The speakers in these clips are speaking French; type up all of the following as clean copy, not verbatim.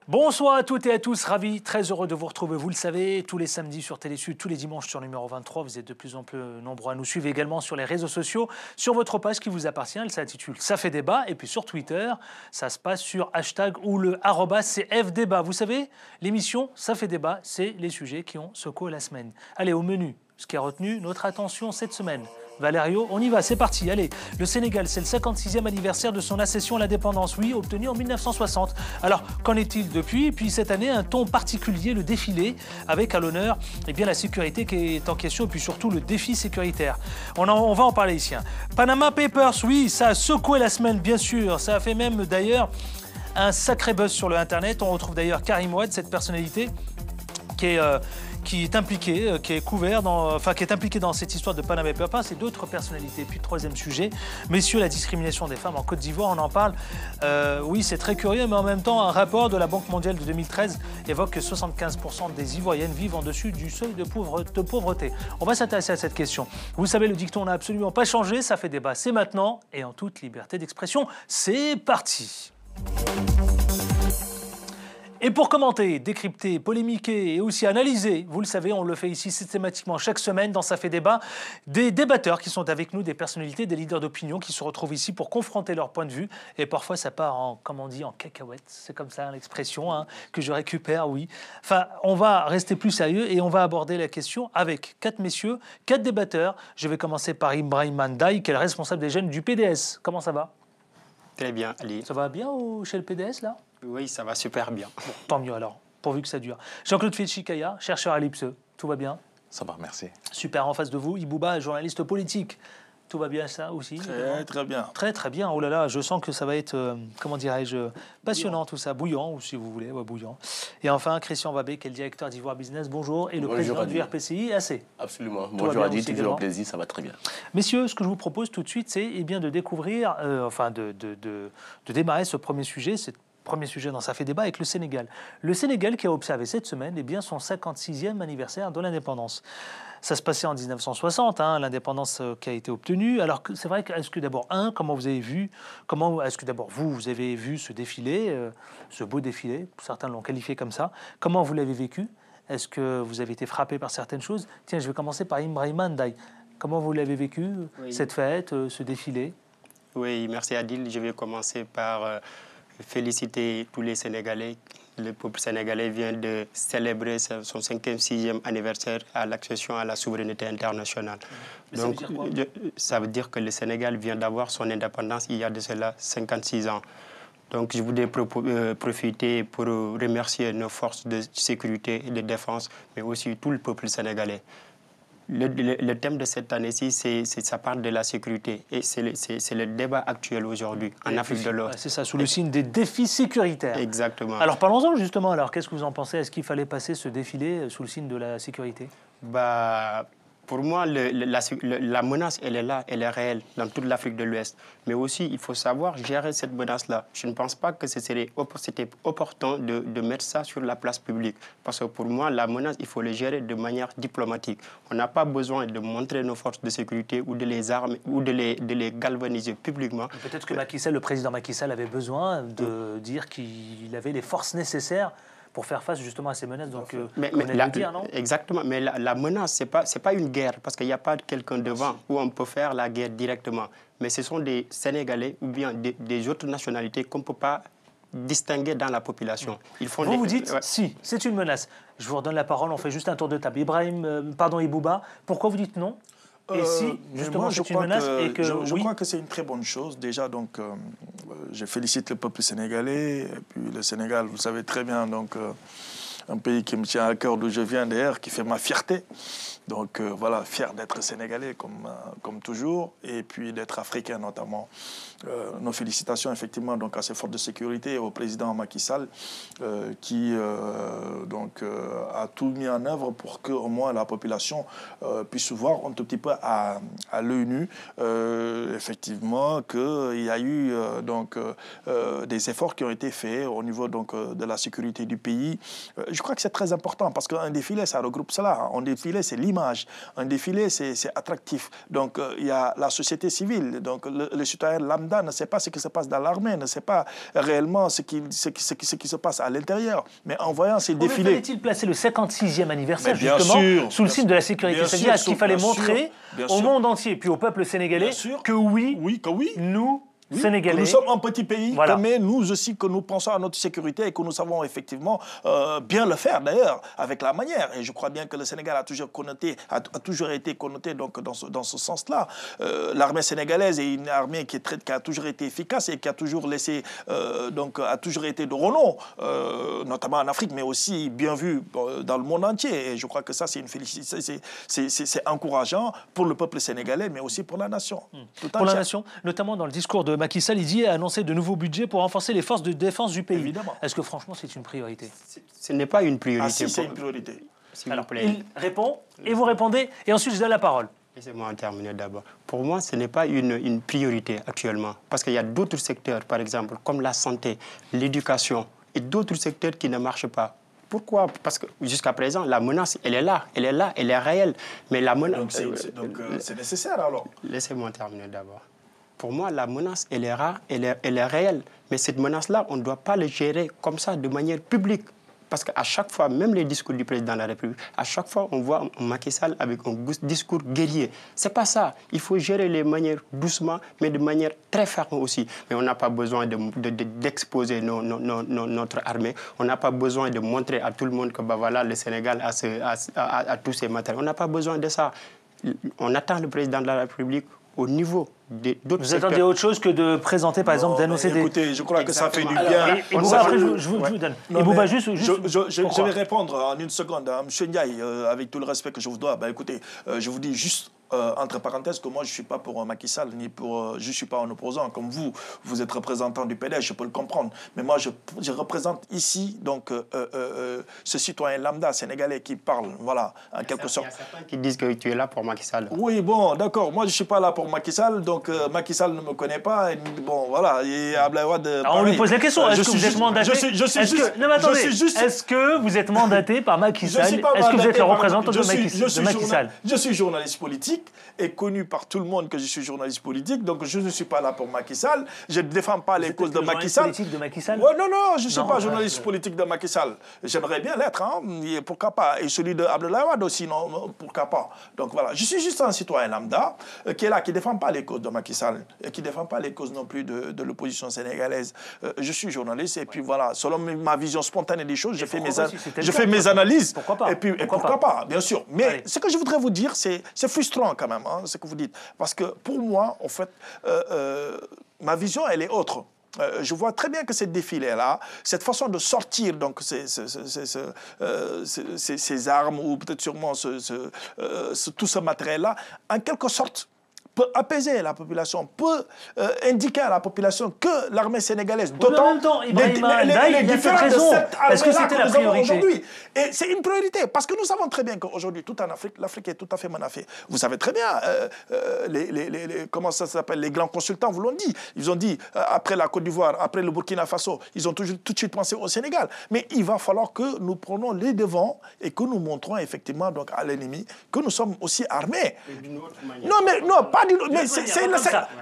Bonsoir à toutes et à tous, ravi, très heureux de vous retrouver, vous le savez, tous les samedis sur Télésud, tous les dimanches sur numéro 23, vous êtes de plus en plus nombreux à nous suivre également sur les réseaux sociaux, sur votre page qui vous appartient, elle s'intitule Ça fait débat, et puis sur Twitter, ça se passe sur hashtag ou le @CFDébat. Vous savez, l'émission Ça fait débat, c'est les sujets qui ont secoué la semaine. Allez, au menu, ce qui a retenu notre attention cette semaine. Valerio, on y va, c'est parti. Allez, le Sénégal, c'est le 56e anniversaire de son accession à l'indépendance, oui, obtenue en 1960. Alors, qu'en est-il depuis? Et puis cette année, un ton particulier, le défilé, avec à l'honneur la sécurité qui est en question, et puis surtout le défi sécuritaire. On va en parler ici. Panama Papers, oui, ça a secoué la semaine, bien sûr. Ça a fait même d'ailleurs un sacré buzz sur le Internet. On retrouve d'ailleurs Karim Ouad, cette personnalité qui est impliqué, qui est impliqué dans cette histoire de Panama Papers et d'autres personnalités. Puis troisième sujet, messieurs, la discrimination des femmes en Côte d'Ivoire, on en parle. Oui, c'est très curieux, mais en même temps, un rapport de la Banque mondiale de 2013 évoque que 75% des Ivoiriennes vivent en dessus du seuil de pauvreté. On va s'intéresser à cette question. Vous savez, le dicton n'a absolument pas changé, ça fait débat, c'est maintenant, et en toute liberté d'expression, c'est parti. Et pour commenter, décrypter, polémiquer et aussi analyser, vous le savez, on le fait ici systématiquement chaque semaine dans Ça fait débat, des débatteurs qui sont avec nous, des personnalités, des leaders d'opinion qui se retrouvent ici pour confronter leur point de vue. Et parfois ça part en, comme on dit, en cacahuète, c'est comme ça l'expression que je récupère, oui. Enfin, on va rester plus sérieux et on va aborder la question avec 4 messieurs, 4 débatteurs. Je vais commencer par Ibrahim Mandaï, qui est le responsable des jeunes du PDS. Comment ça va? Très bien, Ali. Ça va bien chez le PDS, là? Oui, ça va super bien. Bon, tant mieux alors, pourvu que ça dure. Jean-Claude Fetchikaya, chercheur à l'IPSE. Tout va bien? Ça va, merci. Super, en face de vous, Ibouba, journaliste politique. Tout va bien, ça aussi? Très bien. Très, très bien. Oh là là, je sens que ça va être, comment dirais-je, passionnant tout ça. Bouillant, ou si vous voulez, bouillant. Et enfin, Christian Wabé, qui est le directeur d'Ivoire Business. Bonjour. Et le président du RPCI, AC. Absolument. Bonjour Adi, toujours un plaisir, ça va très bien. Messieurs, ce que je vous propose tout de suite, c'est de découvrir, de démarrer ce premier sujet, premier sujet dans Ça fait débat avec le Sénégal. Le Sénégal qui a observé cette semaine son 56e anniversaire de l'indépendance. Ça se passait en 1960, l'indépendance qui a été obtenue. Alors c'est vrai est-ce que d'abord, comment vous avez vu, est-ce que d'abord vous avez vu ce défilé, ce beau défilé, certains l'ont qualifié comme ça, comment vous l'avez vécu? Est-ce que vous avez été frappé par certaines choses? Tiens, je vais commencer par Ibrahim Mandaï. Comment vous l'avez vécu, cette fête, ce défilé? Oui, merci Adil. Je vais commencer par féliciter tous les Sénégalais. Le peuple sénégalais vient de célébrer son 56e anniversaire à l'accession à la souveraineté internationale. Donc, ça veut dire que le Sénégal vient d'avoir son indépendance il y a de cela 56 ans. Donc, je voudrais profiter pour remercier nos forces de sécurité et de défense, mais aussi tout le peuple sénégalais. Le thème de cette année-ci, ça parle de la sécurité. Et c'est le débat actuel aujourd'hui en Afrique de l'Ouest. C'est ça, sous le signe des défis sécuritaires. Exactement. Alors parlons-en justement. Alors qu'est-ce que vous en pensez? Est-ce qu'il fallait passer ce défilé sous le signe de la sécurité? Pour moi, la menace, elle est là, elle est réelle dans toute l'Afrique de l'Ouest. Mais aussi, il faut savoir gérer cette menace-là. Je ne pense pas que c'était opportun de mettre ça sur la place publique. Parce que pour moi, la menace, il faut le gérer de manière diplomatique. On n'a pas besoin de montrer nos forces de sécurité ou de les armer ou de les galvaniser publiquement. Peut-être que le président Macky Sall avait besoin de dire qu'il avait les forces nécessaires pour faire face justement à ces menaces. Donc, non? Exactement, mais la menace, ce n'est pas une guerre, parce qu'il n'y a pas quelqu'un devant où on peut faire la guerre directement. Mais ce sont des Sénégalais ou bien des autres nationalités qu'on ne peut pas distinguer dans la population. Vous dites, si, c'est une menace. Je vous redonne la parole, on fait juste un tour de table. Ibouba, pourquoi vous dites non? Et si, justement, c'est une menace et que... Je crois que c'est une très bonne chose. Déjà, donc, je félicite le peuple sénégalais. Et puis le Sénégal, vous savez très bien, donc, un pays qui me tient à cœur, d'où je viens d'ailleurs, qui fait ma fierté. Donc voilà, fier d'être sénégalais comme toujours, et puis d'être africain notamment. Nos félicitations effectivement donc, à ces forces de sécurité et au président Macky Sall qui a tout mis en œuvre pour que au moins la population puisse voir un tout petit peu à l'œil nu effectivement qu'il y a eu des efforts qui ont été faits au niveau donc, de la sécurité du pays. Je crois que c'est très important parce qu'un défilé ça regroupe cela. Un défilé c'est l'image, un défilé c'est attractif. Donc il y a la société civile, donc le citoyen lambda lambda ne sait pas ce qui se passe dans l'armée, ne sait pas réellement ce qui se passe à l'intérieur. Mais en voyant ces défilés... Fallait-il placer le 56e anniversaire, bien justement, sûr, sous le signe de la sécurité? C'est-à-dire, est-ce qu'il fallait montrer au monde entier, puis au peuple sénégalais, que oui, nous... Sénégalais. Que nous sommes un petit pays, voilà. Mais nous aussi que nous pensons à notre sécurité et que nous savons effectivement bien le faire d'ailleurs avec la manière. Et je crois bien que le Sénégal a toujours été connoté donc, dans ce sens-là. L'armée sénégalaise est une armée qui a toujours été efficace et qui a toujours laissé, a toujours été de renom, notamment en Afrique, mais aussi bien vu dans le monde entier. Et je crois que ça, c'est une félicité, c'est encourageant pour le peuple sénégalais, mais aussi pour la nation. Pour la nation, notamment dans le discours de Macky Sall, il dit annoncer de nouveaux budgets pour renforcer les forces de défense du pays. Évidemment. Est-ce que franchement c'est une priorité? Ce n'est pas une priorité. Ah si, c'est une priorité. Alors, il répond et vous répondez et ensuite je donne la parole. Laissez-moi en terminer d'abord. Pour moi, ce n'est pas une priorité actuellement parce qu'il y a d'autres secteurs, par exemple, comme la santé, l'éducation et d'autres secteurs qui ne marchent pas. Pourquoi? Parce que jusqu'à présent, la menace, elle est là, elle est réelle. Mais la menace... Donc c'est nécessaire alors? Laissez-moi terminer d'abord. Pour moi, la menace, elle est réelle. Mais cette menace-là, on ne doit pas la gérer comme ça, de manière publique. Parce qu'à chaque fois, même les discours du président de la République, à chaque fois, on voit Macky Sall avec un discours guerrier. Ce n'est pas ça. Il faut gérer les manières doucement, mais de manière très ferme aussi. Mais on n'a pas besoin d'exposer notre armée. On n'a pas besoin de montrer à tout le monde que voilà, le Sénégal a tous ses matériels. On n'a pas besoin de ça. On attend le président de la République au niveau d'autres secteurs. Vous attendez autre chose que de présenter, par exemple, d'annoncer des... Écoutez, je crois que ça fait du bien. Et Bouba, après, je vous donne. Et Bouba, juste je vais répondre en une seconde à M. Ndiaye, avec tout le respect que je vous dois. Écoutez, je vous dis juste, entre parenthèses, que moi, je ne suis pas pour Macky Sall, ni pour... je ne suis pas un opposant. Comme vous êtes représentant du PDS, je peux le comprendre. Mais moi, je représente ici, donc, ce citoyen lambda sénégalais qui parle, voilà, en quelque sorte. Il y a certains qui disent que tu es là pour Macky Sall. Oui, bon, d'accord. Moi, je ne suis pas là pour Macky Sall, donc Macky Sall ne me connaît pas. Et, bon, voilà. Et Abdoulaye Wade, on lui pose la question. Est-ce que vous êtes mandaté? Est-ce que vous êtes mandaté par Macky Sall? Est-ce que vous êtes le représentant de Macky Sall? Je suis journaliste politique et connu par tout le monde que je suis journaliste politique, donc je ne suis pas là pour Macky Sall. Je ne défends pas les causes de Macky Sall. Politique de Macky Sall? Ouais, non, je ne suis pas journaliste politique de Macky Sall. J'aimerais bien l'être, hein, pourquoi pas. Et celui de Abdoulaye Wade aussi, non, pourquoi pas. Donc voilà, je suis juste un citoyen lambda qui est là, qui ne défend pas les causes de Macky Sall et qui ne défend pas les causes non plus de l'opposition sénégalaise. Je suis journaliste et puis voilà, selon ma vision spontanée des choses, je fais mes analyses. Pourquoi pas? Et pourquoi pas, bien sûr. Mais ce que je voudrais vous dire, c'est frustrant quand même, hein, ce que vous dites. Parce que pour moi, en fait, ma vision, elle est autre. Je vois très bien que cette défilé-là, cette façon de sortir donc ces armes ou peut-être sûrement tout ce matériel-là, en quelque sorte, peut apaiser la population, peut indiquer à la population que l'armée sénégalaise, d'autant les différences de cette armée-là que nous avons aujourd'hui. Et c'est une priorité, parce que nous savons très bien qu'aujourd'hui, tout en Afrique, l'Afrique est tout à fait menacée. Vous savez très bien, comment ça s'appelle, les grands consultants vous l'ont dit. Ils ont dit, après la Côte d'Ivoire, après le Burkina Faso, ils ont tout de suite pensé au Sénégal. Mais il va falloir que nous prenions les devants et que nous montrons effectivement donc, à l'ennemi que nous sommes aussi armés. Non, pas mais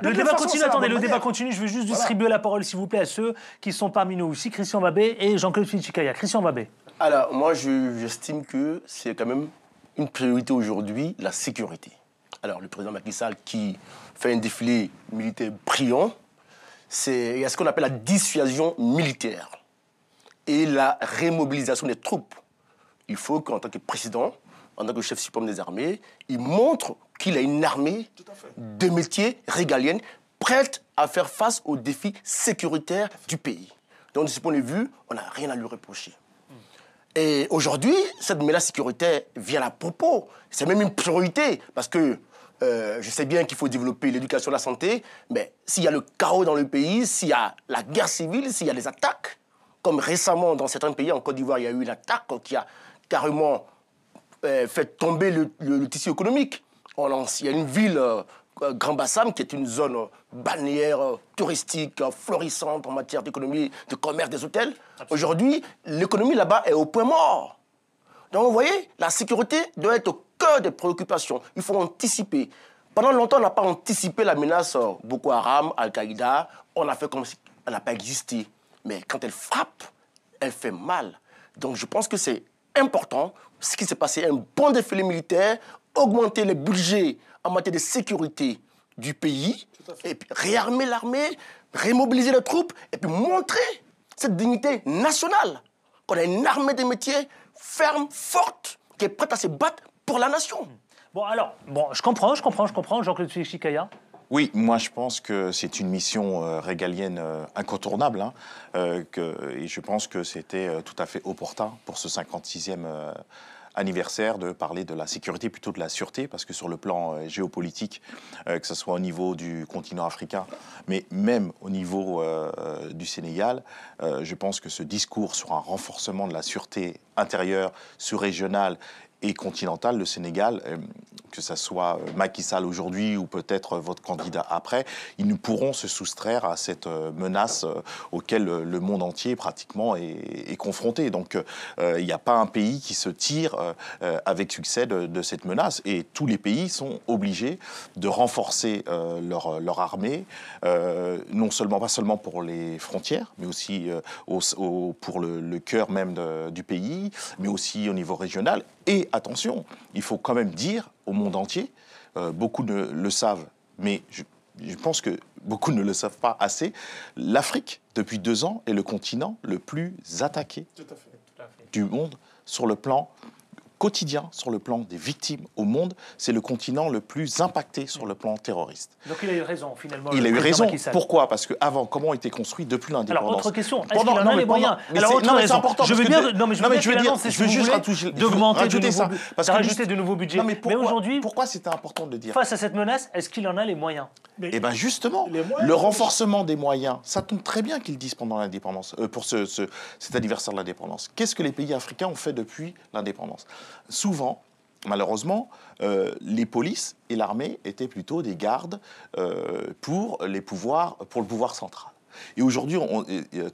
le débat continue, attendez, le débat continue. Je veux juste distribuer la parole, s'il vous plaît, à ceux qui sont parmi nous ici, Christian Babé et Jean-Claude Finchikaya. Christian Babé. Alors, moi, j'estime que c'est quand même une priorité aujourd'hui, la sécurité. Alors, le président Macky Sall qui fait un défilé militaire brillant, il y a ce qu'on appelle la dissuasion militaire et la remobilisation des troupes. Il faut qu'en tant que président, en tant que chef suprême des armées, il montre qu'il a une armée de métier régalienne prête à faire face aux défis sécuritaires du pays. Donc, de ce point de vue, on n'a rien à lui reprocher. Et aujourd'hui, cette menace sécuritaire vient à propos. C'est même une priorité, parce que je sais bien qu'il faut développer l'éducation et la santé, mais s'il y a le chaos dans le pays, s'il y a la guerre civile, s'il y a des attaques, comme récemment dans certains pays, en Côte d'Ivoire, il y a eu une attaque qui a carrément fait tomber le tissu économique. Il y a une ville, Grand Bassam, qui est une zone balnéaire, touristique, florissante en matière d'économie, de commerce, des hôtels. Aujourd'hui, l'économie là-bas est au point mort. Donc, vous voyez, la sécurité doit être au cœur des préoccupations. Il faut anticiper. Pendant longtemps, on n'a pas anticipé la menace Boko Haram, Al-Qaïda. On a fait comme si elle n'a pas existé. Mais quand elle frappe, elle fait mal. Donc je pense que c'est important, ce qui s'est passé, un bon défilé militaire, augmenter les budgets en matière de sécurité du pays, et puis réarmer l'armée, remobiliser les troupes, et puis montrer cette dignité nationale, qu'on a une armée de métiers ferme, forte, qui est prête à se battre pour la nation. Bon, alors, je comprends, Jean-Claude Chikaya. Oui, moi je pense que c'est une mission régalienne incontournable, hein, et je pense que c'était tout à fait opportun pour ce 56e anniversaire de parler de la sécurité plutôt de la sûreté, parce que sur le plan géopolitique, que ce soit au niveau du continent africain, mais même au niveau du Sénégal, je pense que ce discours sur un renforcement de la sûreté intérieure, sous-régionale et continentale, le Sénégal, que ce soit Macky Sall aujourd'hui ou peut-être votre candidat après, ils ne pourront se soustraire à cette menace auquel le monde entier pratiquement est confronté. Donc il n'y a pas un pays qui se tire avec succès de cette menace, et tous les pays sont obligés de renforcer leur armée, pas seulement pour les frontières, mais aussi pour le cœur même du pays, mais aussi au niveau régional. Et attention, il faut quand même dire au monde entier, beaucoup ne le savent, mais je pense que beaucoup ne le savent pas assez, l'Afrique, depuis 2 ans, est le continent le plus attaqué du monde sur le plan quotidien, sur le plan des victimes au monde. C'est le continent le plus impacté sur le plan terroriste. Donc il a eu raison, finalement. Il a eu raison. Pourquoi? Parce qu'avant, comment était construit depuis l'indépendance? Alors, autre question, est-ce qu'il en a les moyens? Alors, c'est important. Je veux bien, je veux juste d'augmenter de nouveaux budgets. Mais aujourd'hui, pourquoi c'était important de dire? Face à cette menace, est-ce qu'il en a les moyens? Eh bien justement, le renforcement des moyens, ça tombe très bien qu'ils disent pendant l'indépendance, pour cet anniversaire de l'indépendance. Qu'est-ce que les pays africains ont fait depuis l'indépendance? Souvent, malheureusement, les polices et l'armée étaient plutôt des gardes pour le pouvoir central. Et aujourd'hui,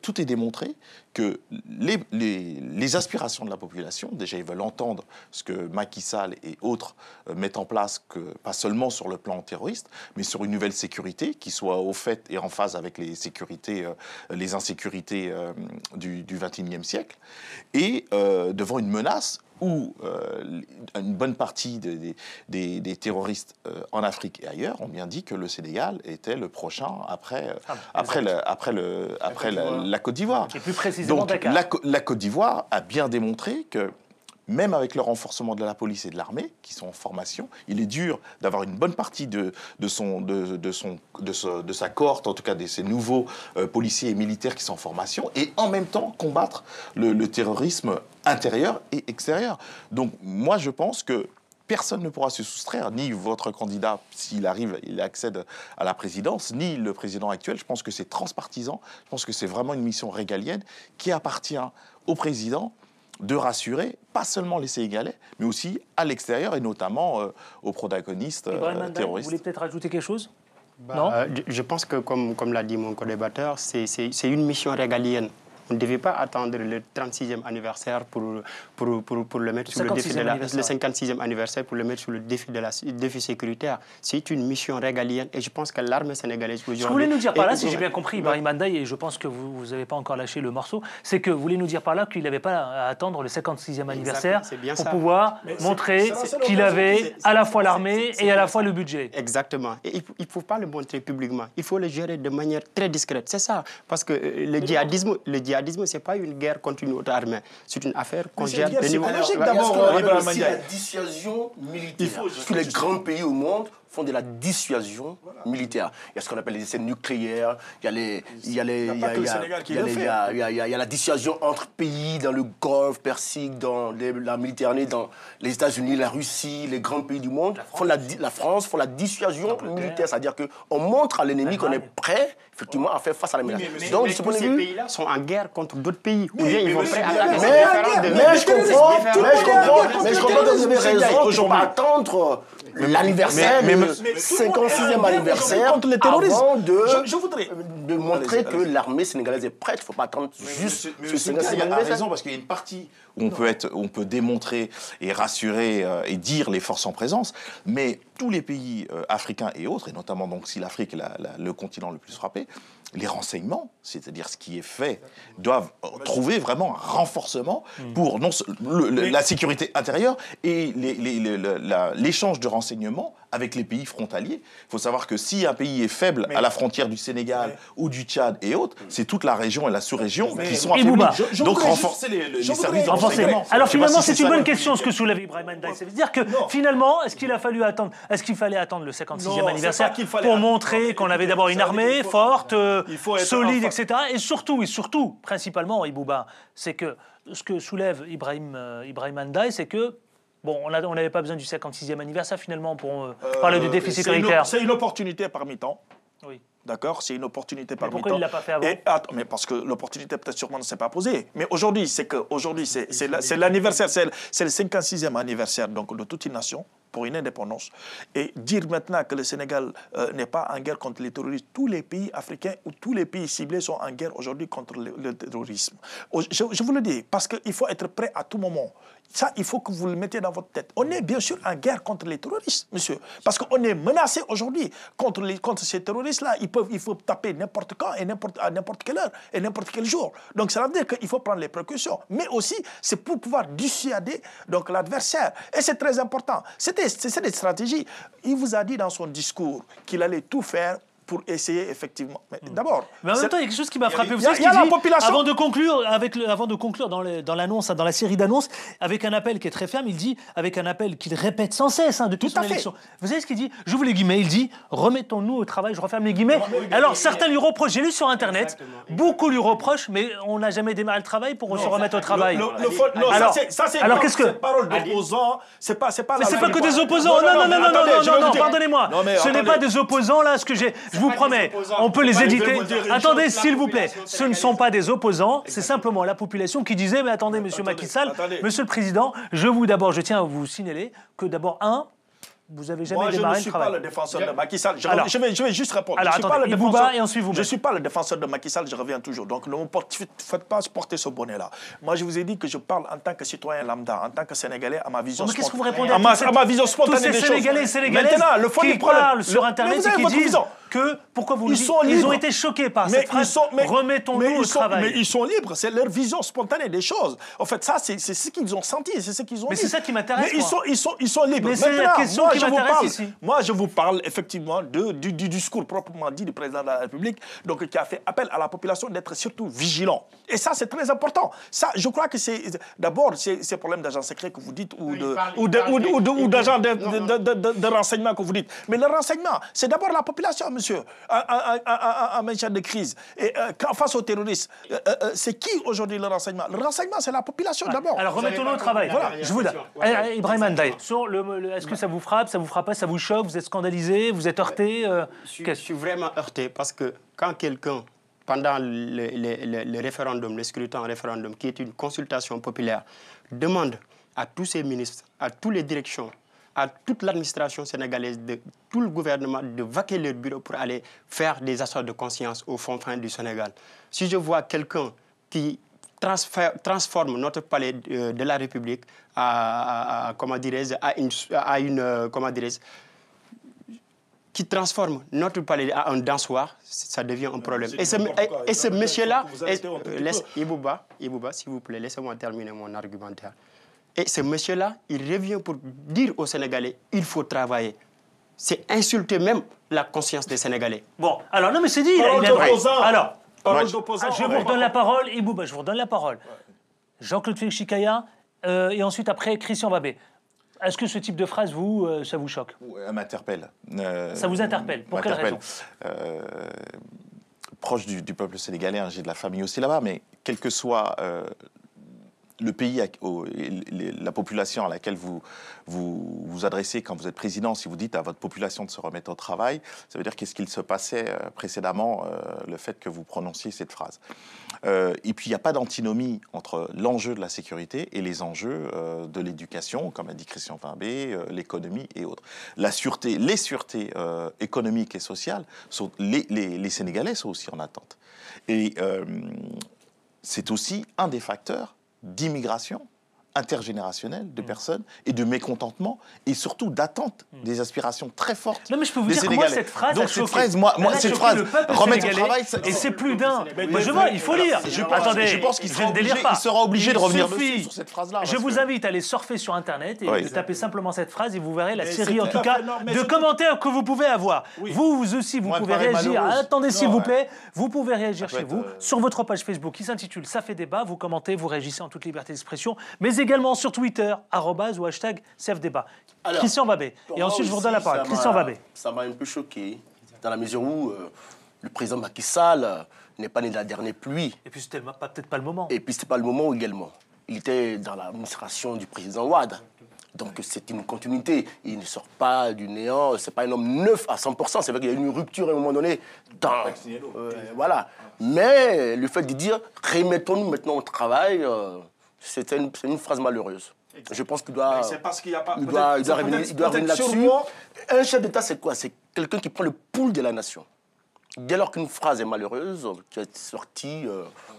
tout est démontré que les aspirations de la population, déjà ils veulent entendre ce que Macky Sall et autres mettent en place, pas seulement sur le plan terroriste, mais sur une nouvelle sécurité qui soit au fait et en phase avec les insécurités du XXIe siècle, et devant une menace où une bonne partie des terroristes en Afrique et ailleurs ont bien dit que le Sénégal était le prochain après la Côte d'Ivoire. Et plus précisément Donc Dakar. la Côte d'Ivoire a bien démontré que même avec le renforcement de la police et de l'armée, qui sont en formation, il est dur d'avoir une bonne partie de sa cohorte, en tout cas de ces nouveaux policiers et militaires qui sont en formation, et en même temps combattre le terrorisme intérieur et extérieur. Donc moi je pense que personne ne pourra se soustraire, ni votre candidat, s'il arrive, il accède à la présidence, ni le président actuel. Je pense que c'est transpartisan, je pense que c'est vraiment une mission régalienne qui appartient au président de rassurer pas seulement les Sénégalais, mais aussi à l'extérieur et notamment aux protagonistes terroristes. Vous voulez peut-être ajouter quelque chose? Non. Je pense que, comme l'a dit mon co-débatteur, c'est une mission régalienne. On ne devait pas attendre le 36e anniversaire pour le mettre sur le défi de le 56e anniversaire pour le mettre sur le défi sécuritaire. C'est une mission régalienne et je pense que l'armée sénégalaise aujourd'hui... Ce que vous voulez nous dire par là, si j'ai bien compris, Ibrahim Bandaï, et je pense que vous n'avez pas encore lâché le morceau, c'est que vous voulez nous dire par là qu'il n'avait pas à attendre le 56e anniversaire pour pouvoir montrer qu'il avait à la fois l'armée et à la fois le budget. Exactement. Et il ne faut pas le montrer publiquement. Il faut le gérer de manière très discrète. C'est ça. Parce que le djihadisme, ce n'est pas une guerre contre une autre armée. C'est une affaire qu'on gère de niveau... Aussi la dissuasion militaire. Tous les grands pays au monde font de la dissuasion militaire. Il y a ce qu'on appelle les essais nucléaires, il y a la dissuasion entre pays dans le Golfe Persique, dans la Méditerranée, dans les États-Unis, la Russie, les grands pays du monde, la France font la dissuasion militaire, c'est-à-dire qu'on montre à l'ennemi qu'on est prêt, effectivement, à faire face à la menace. Donc, de ce point de vue, ces pays-là sont en guerre contre d'autres pays. Ou bien ils vont prêts à attaquer. Mais je comprends que vous avez raison. Je ne pas attendre l'anniversaire, le 56e anniversaire, contre les terroristes. avant de je voudrais de montrer que l'armée sénégalaise est prête. Il ne faut pas attendre juste ce 56e a raison, parce qu'il y a une partie où on peut démontrer et rassurer et dire les forces en présence, mais tous les pays africains et autres, et notamment donc si l'Afrique est le continent le plus frappé, les renseignements, c'est-à-dire ce qui est fait, doivent trouver vraiment un renforcement pour la sécurité intérieure et l'échange de renseignements avec les pays frontaliers. Il faut savoir que si un pays est faible à la frontière du Sénégal ou du Tchad et autres, c'est toute la région et la sous-région qui sont affaiblies. Donc renforcer les services de renseignement. Alors finalement, c'est une bonne question ce que soulève Ibrahim Ndiaye. Ça veut dire que finalement, est-ce qu'il fallait attendre le 56e anniversaire pour montrer qu'on avait d'abord une armée forte, solide, etc. Et surtout, principalement, Ibouba, c'est que ce que soulève Ibrahim Ndiaye, c'est que bon, on n'avait pas besoin du 56e anniversaire finalement pour parler du défi sécuritaire. C'est une opportunité parmi tant. Oui. D'accord, c'est une opportunité parmi tant. Pourquoi il ne l'a pas fait avant? Mais parce que l'opportunité peut-être sûrement ne s'est pas posée. Mais aujourd'hui, c'est l'anniversaire, c'est le 56e anniversaire donc, de toute une nation pour une indépendance. Et dire maintenant que le Sénégal n'est pas en guerre contre les terroristes, tous les pays africains ou tous les pays ciblés sont en guerre aujourd'hui contre le terrorisme. Je vous le dis, parce qu'il faut être prêt à tout moment. Ça, il faut que vous le mettiez dans votre tête. On est bien sûr en guerre contre les terroristes, monsieur. Parce qu'on est menacé aujourd'hui contre ces terroristes-là. Il faut taper n'importe quand et à n'importe quelle heure et n'importe quel jour. Donc, ça veut dire qu'il faut prendre les précautions. Mais aussi, c'est pour pouvoir dissuader l'adversaire. Et c'est très important. C'est des stratégies. Il vous a dit dans son discours qu'il allait tout faire pour essayer effectivement. Mais d'abord. Mais en même temps, il y a quelque chose qui m'a frappé. Il y a la population. Avant de conclure dans l'annonce, dans la série d'annonces, avec un appel qui est très ferme, il dit, avec un appel qu'il répète sans cesse depuis son élection. Vous savez ce qu'il dit? J'ouvre les guillemets. Il dit remettons-nous au travail. Je referme les guillemets. Alors certains lui reprochent. J'ai lu sur Internet. Beaucoup lui reprochent, mais on n'a jamais démarré le travail pour se remettre au travail. Alors qu'est-ce que cette parole d'opposant, c'est pas. Mais c'est pas que des opposants. Non. Pardonnez-moi. Ce n'est pas des opposants là. Ce que j'ai. Je vous promets, on peut les éditer. Attendez, s'il vous plaît. Ce ne sont pas des opposants, c'est simplement la population qui disait, mais attendez, monsieur Macky Sall, monsieur le Président, je tiens à vous signaler que d'abord, vous n'avez jamais démarré le travail. Moi, je ne suis pas le défenseur de Macky Sall. Je vais juste répondre. Alors, attendez, Ibouba et ensuite vous. Je ne suis pas le défenseur de Macky Sall, je reviens toujours. Donc, ne me faites pas porter ce bonnet-là. Moi, je vous ai dit que je parle en tant que citoyen lambda, en tant que Sénégalais, à ma vision spontanée. Mais qu'est-ce que vous répondez à ma vision spontanée des choses. Tous ces Sénégalais et Sénégalaises qui parlent sur Internet et qui disent que, pourquoi vous le dites, ils ont été choqués par cette phrase, remettons-nous au travail. Mais ils sont libres, c'est leur vision spontanée des choses. En fait, ça, c'est ce qu'ils ont senti, c'est ce qu'ils ont dit. Mais c'est ça qui m'intéresse. Mais ils sont libres. Mais c'est la question qui m'intéresse ici. Moi, je vous parle effectivement du discours proprement dit du président de la République, donc qui a fait appel à la population d'être surtout vigilant. Et ça, c'est très important. Ça, je crois que c'est d'abord ces problèmes d'agents secrets que vous dites ou d'agents de renseignement que vous dites. Mais le renseignement, c'est d'abord la population, monsieur, en matière de crise. Et face aux terroristes, c'est qui aujourd'hui le renseignement? Le renseignement, c'est la population d'abord. Alors remettons-nous au travail. Voilà. Je vous donne. Ibrahim Ndiaye, est-ce que ça vous frappe, ça vous frappe pas, ça vous choque, vous êtes scandalisé, vous êtes heurté? Je suis vraiment heurté parce que quand quelqu'un, pendant le référendum, le scrutin en référendum, qui est une consultation populaire, demande à tous ses ministres, à toutes les directions, à toute l'administration sénégalaise, de tout le gouvernement, de vaquer leur bureau pour aller faire des assauts de conscience au fond du Sénégal. Si je vois quelqu'un qui transforme notre palais de la République qui transforme notre palais à un dansoir, ça devient un problème. Et ce monsieur-là, Ibouba, s'il vous plaît, laissez-moi terminer mon argumentaire. Et ce monsieur-là, il revient pour dire aux Sénégalais, il faut travailler. C'est insulter même la conscience des Sénégalais. Bon, alors non mais c'est dit, il est vrai. Alors, je vous redonne la parole, Ibouba, je vous redonne la parole. Jean-Claude Félix Chikaya, et ensuite après Christian Babé. Est-ce que ce type de phrase, ça vous choque? M'interpelle. Ça vous interpelle? Pour quelle raison? Proche du peuple sénégalais, j'ai de la famille aussi là-bas, mais quel que soit le pays, la population à laquelle vous adressez quand vous êtes président, si vous dites à votre population de se remettre au travail, ça veut dire qu'est-ce qu'il se passait précédemment, le fait que vous prononciez cette phrase. Et puis, il n'y a pas d'antinomie entre l'enjeu de la sécurité et les enjeux de l'éducation, comme a dit Christian Vimbé, l'économie et autres. Les sûretés économiques et sociales, les Sénégalais sont aussi en attente. Et c'est aussi un des facteurs d'immigration intergénérationnelle de personnes et de mécontentement et surtout d'attente des aspirations très fortes. Non mais je peux vous des dire que Sénégalais. moi cette phrase Donc a cette choqué. phrase, moi cette phrase, remettre au travail, et c'est plus d'un. Moi je vois, il faut lire. Attendez, je pense qu'il je sera ne délire obligé, pas. il sera obligé de revenir suffit. dessus sur cette phrase-là. Je vous invite à aller surfer sur Internet et Oui. de taper simplement cette phrase et vous verrez la Mais série c'est en tout tout à cas fait normal, mais de c'est commentaires que vous pouvez avoir. Oui. Vous aussi, vous Moi, elle pouvez paraît réagir. malheureuse. Attendez s'il Non, vous ouais. plaît, vous pouvez réagir Ça peut chez vous être, sur votre page Facebook qui s'intitule Ça fait débat. Vous commentez, vous réagissez en toute liberté d'expression, mais également sur Twitter, @ ou hashtag #CFDébat. Alors, Christian Babé. pour Et moi ensuite, je vous aussi, redonne la parole. ça Christian m'a- Babé. Ça m'a un peu choqué, dans la mesure où le président Macky Sall n'est pas né de la dernière pluie. Et puis, c'était peut-être pas le moment. Et puis, ce n'est pas le moment également. Il était dans l'administration du président Ouad. Donc, c'est une continuité. Il ne sort pas du néant. Ce n'est pas un homme neuf à 100%. C'est vrai qu'il y a eu une rupture à un moment donné. Voilà. Mais le fait de dire « remettons-nous maintenant au travail c'est une phrase malheureuse. Je pense qu'il doit, C'est parce qu'il n'y a pas. il doit revenir là-dessus. Un chef d'État, c'est quoi? C'est quelqu'un qui prend le pouls de la nation. Dès lors qu'une phrase est malheureuse, qui est sortie,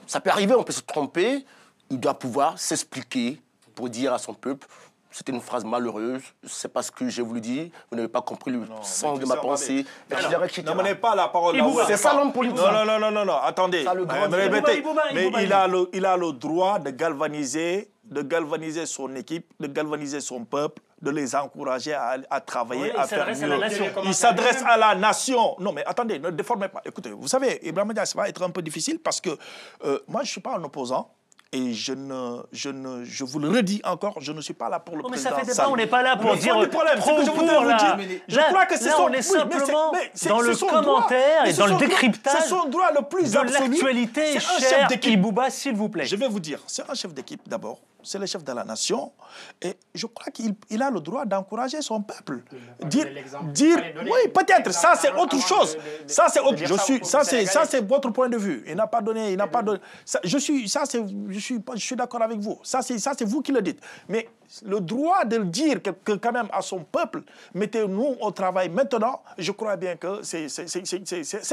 ça peut arriver, on peut se tromper. Il doit pouvoir s'expliquer pour dire à son peuple c'était une phrase malheureuse, c'est pas ce que j'ai voulu dire, vous n'avez pas compris le sens de ma pensée, etc. Ne menez pas la parole là. C'est ça l'homme politique. Non, attendez. Ça, le grand Mais Ibouba, il a le droit de galvaniser son équipe, de galvaniser son peuple, de les encourager à travailler, Oui, à faire il s'adresse à la mieux. nation. Il s'adresse à la nation. Non, mais attendez, ne déformez pas. Écoutez, vous savez, Ibrahima Dia, ça va être un peu difficile parce que moi, je ne suis pas un opposant. Et je vous le redis encore, je ne suis pas là pour le Non, mais président. ça fait débat, on n'est pas là pour Le dire fond du problème, c'est que je voudrais vous dire, je crois que c'est là, son, on est simplement dans le son commentaire droit, et dans le décryptage c'est son droit le plus de absolu. l'actualité, C'est un cher chef d'équipe. Ibouba, s'il vous plaît. Je vais vous dire, c'est un chef d'équipe d'abord, c'est le chef de la nation, et je crois qu'il a le droit d'encourager son peuple. Dire, oui, peut-être, ça c'est autre chose. Ça c'est autre, ça c'est votre point de vue. Il n'a pas donné, je suis d'accord avec vous. Ça c'est vous qui le dites. Mais le droit de le dire que quand même à son peuple, mettez-nous au travail maintenant, je crois bien que c'est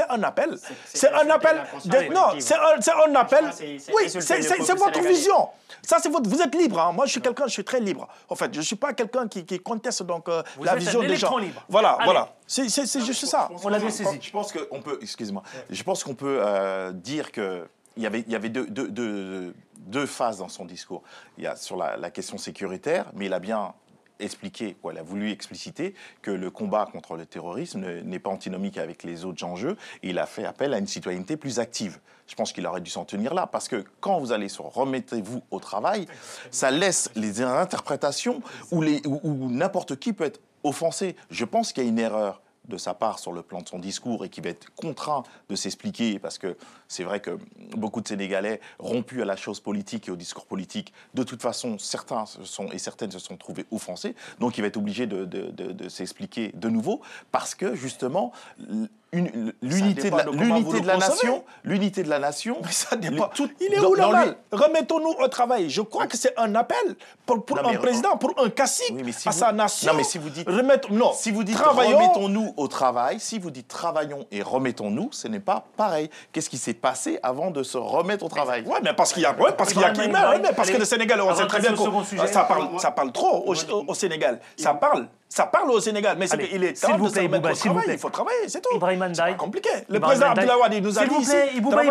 un appel. C'est un appel. Non, c'est un appel. Oui, c'est votre vision. Ça, c'est votre. Vous êtes libre. Hein. Moi, je suis très libre. En fait, je ne suis pas quelqu'un qui conteste donc la vision des gens. Libre. Voilà. C'est juste ça. On l'avait saisi. Je pense qu'on peut, excusez-moi, je pense qu'on peut dire que il y avait deux phases dans son discours. Il y a sur la question sécuritaire, mais il a bien expliqué, il a voulu expliciter que le combat contre le terrorisme n'est pas antinomique avec les autres enjeux, et il a fait appel à une citoyenneté plus active. Je pense qu'il aurait dû s'en tenir là, parce que quand vous allez sur « remettez-vous au travail », ça laisse les interprétations où n'importe qui peut être offensé. Je pense qu'il y a une erreur de sa part sur le plan de son discours et qui va être contraint de s'expliquer parce que c'est vrai que beaucoup de Sénégalais rompus à la chose politique et au discours politique, de toute façon, certains et certaines se sont trouvés offensés. Donc il va être obligé de s'expliquer de nouveau parce que justement l'unité de la nation. Mais ça dépend. Il est où le mal? Remettons-nous au travail. Je crois que c'est un appel pour un président, pour un cacique à sa nation. Non, mais si vous dites travaillons, remettons-nous au travail, si vous dites travaillons et remettons-nous, ce n'est pas pareil. Qu'est-ce qui s'est passé avant de se remettre au travail? Oui, mais parce qu'il y a, parce que le Sénégal, on sait très bien que ça parle trop au Sénégal. Ça parle au Sénégal, mais il est temps de se remettre au travail. Il faut travailler, c'est tout. Ibrahima Ndiaye. C'est pas compliqué. Le président Abdoulaye Wade nous a dit ici, Ibouba,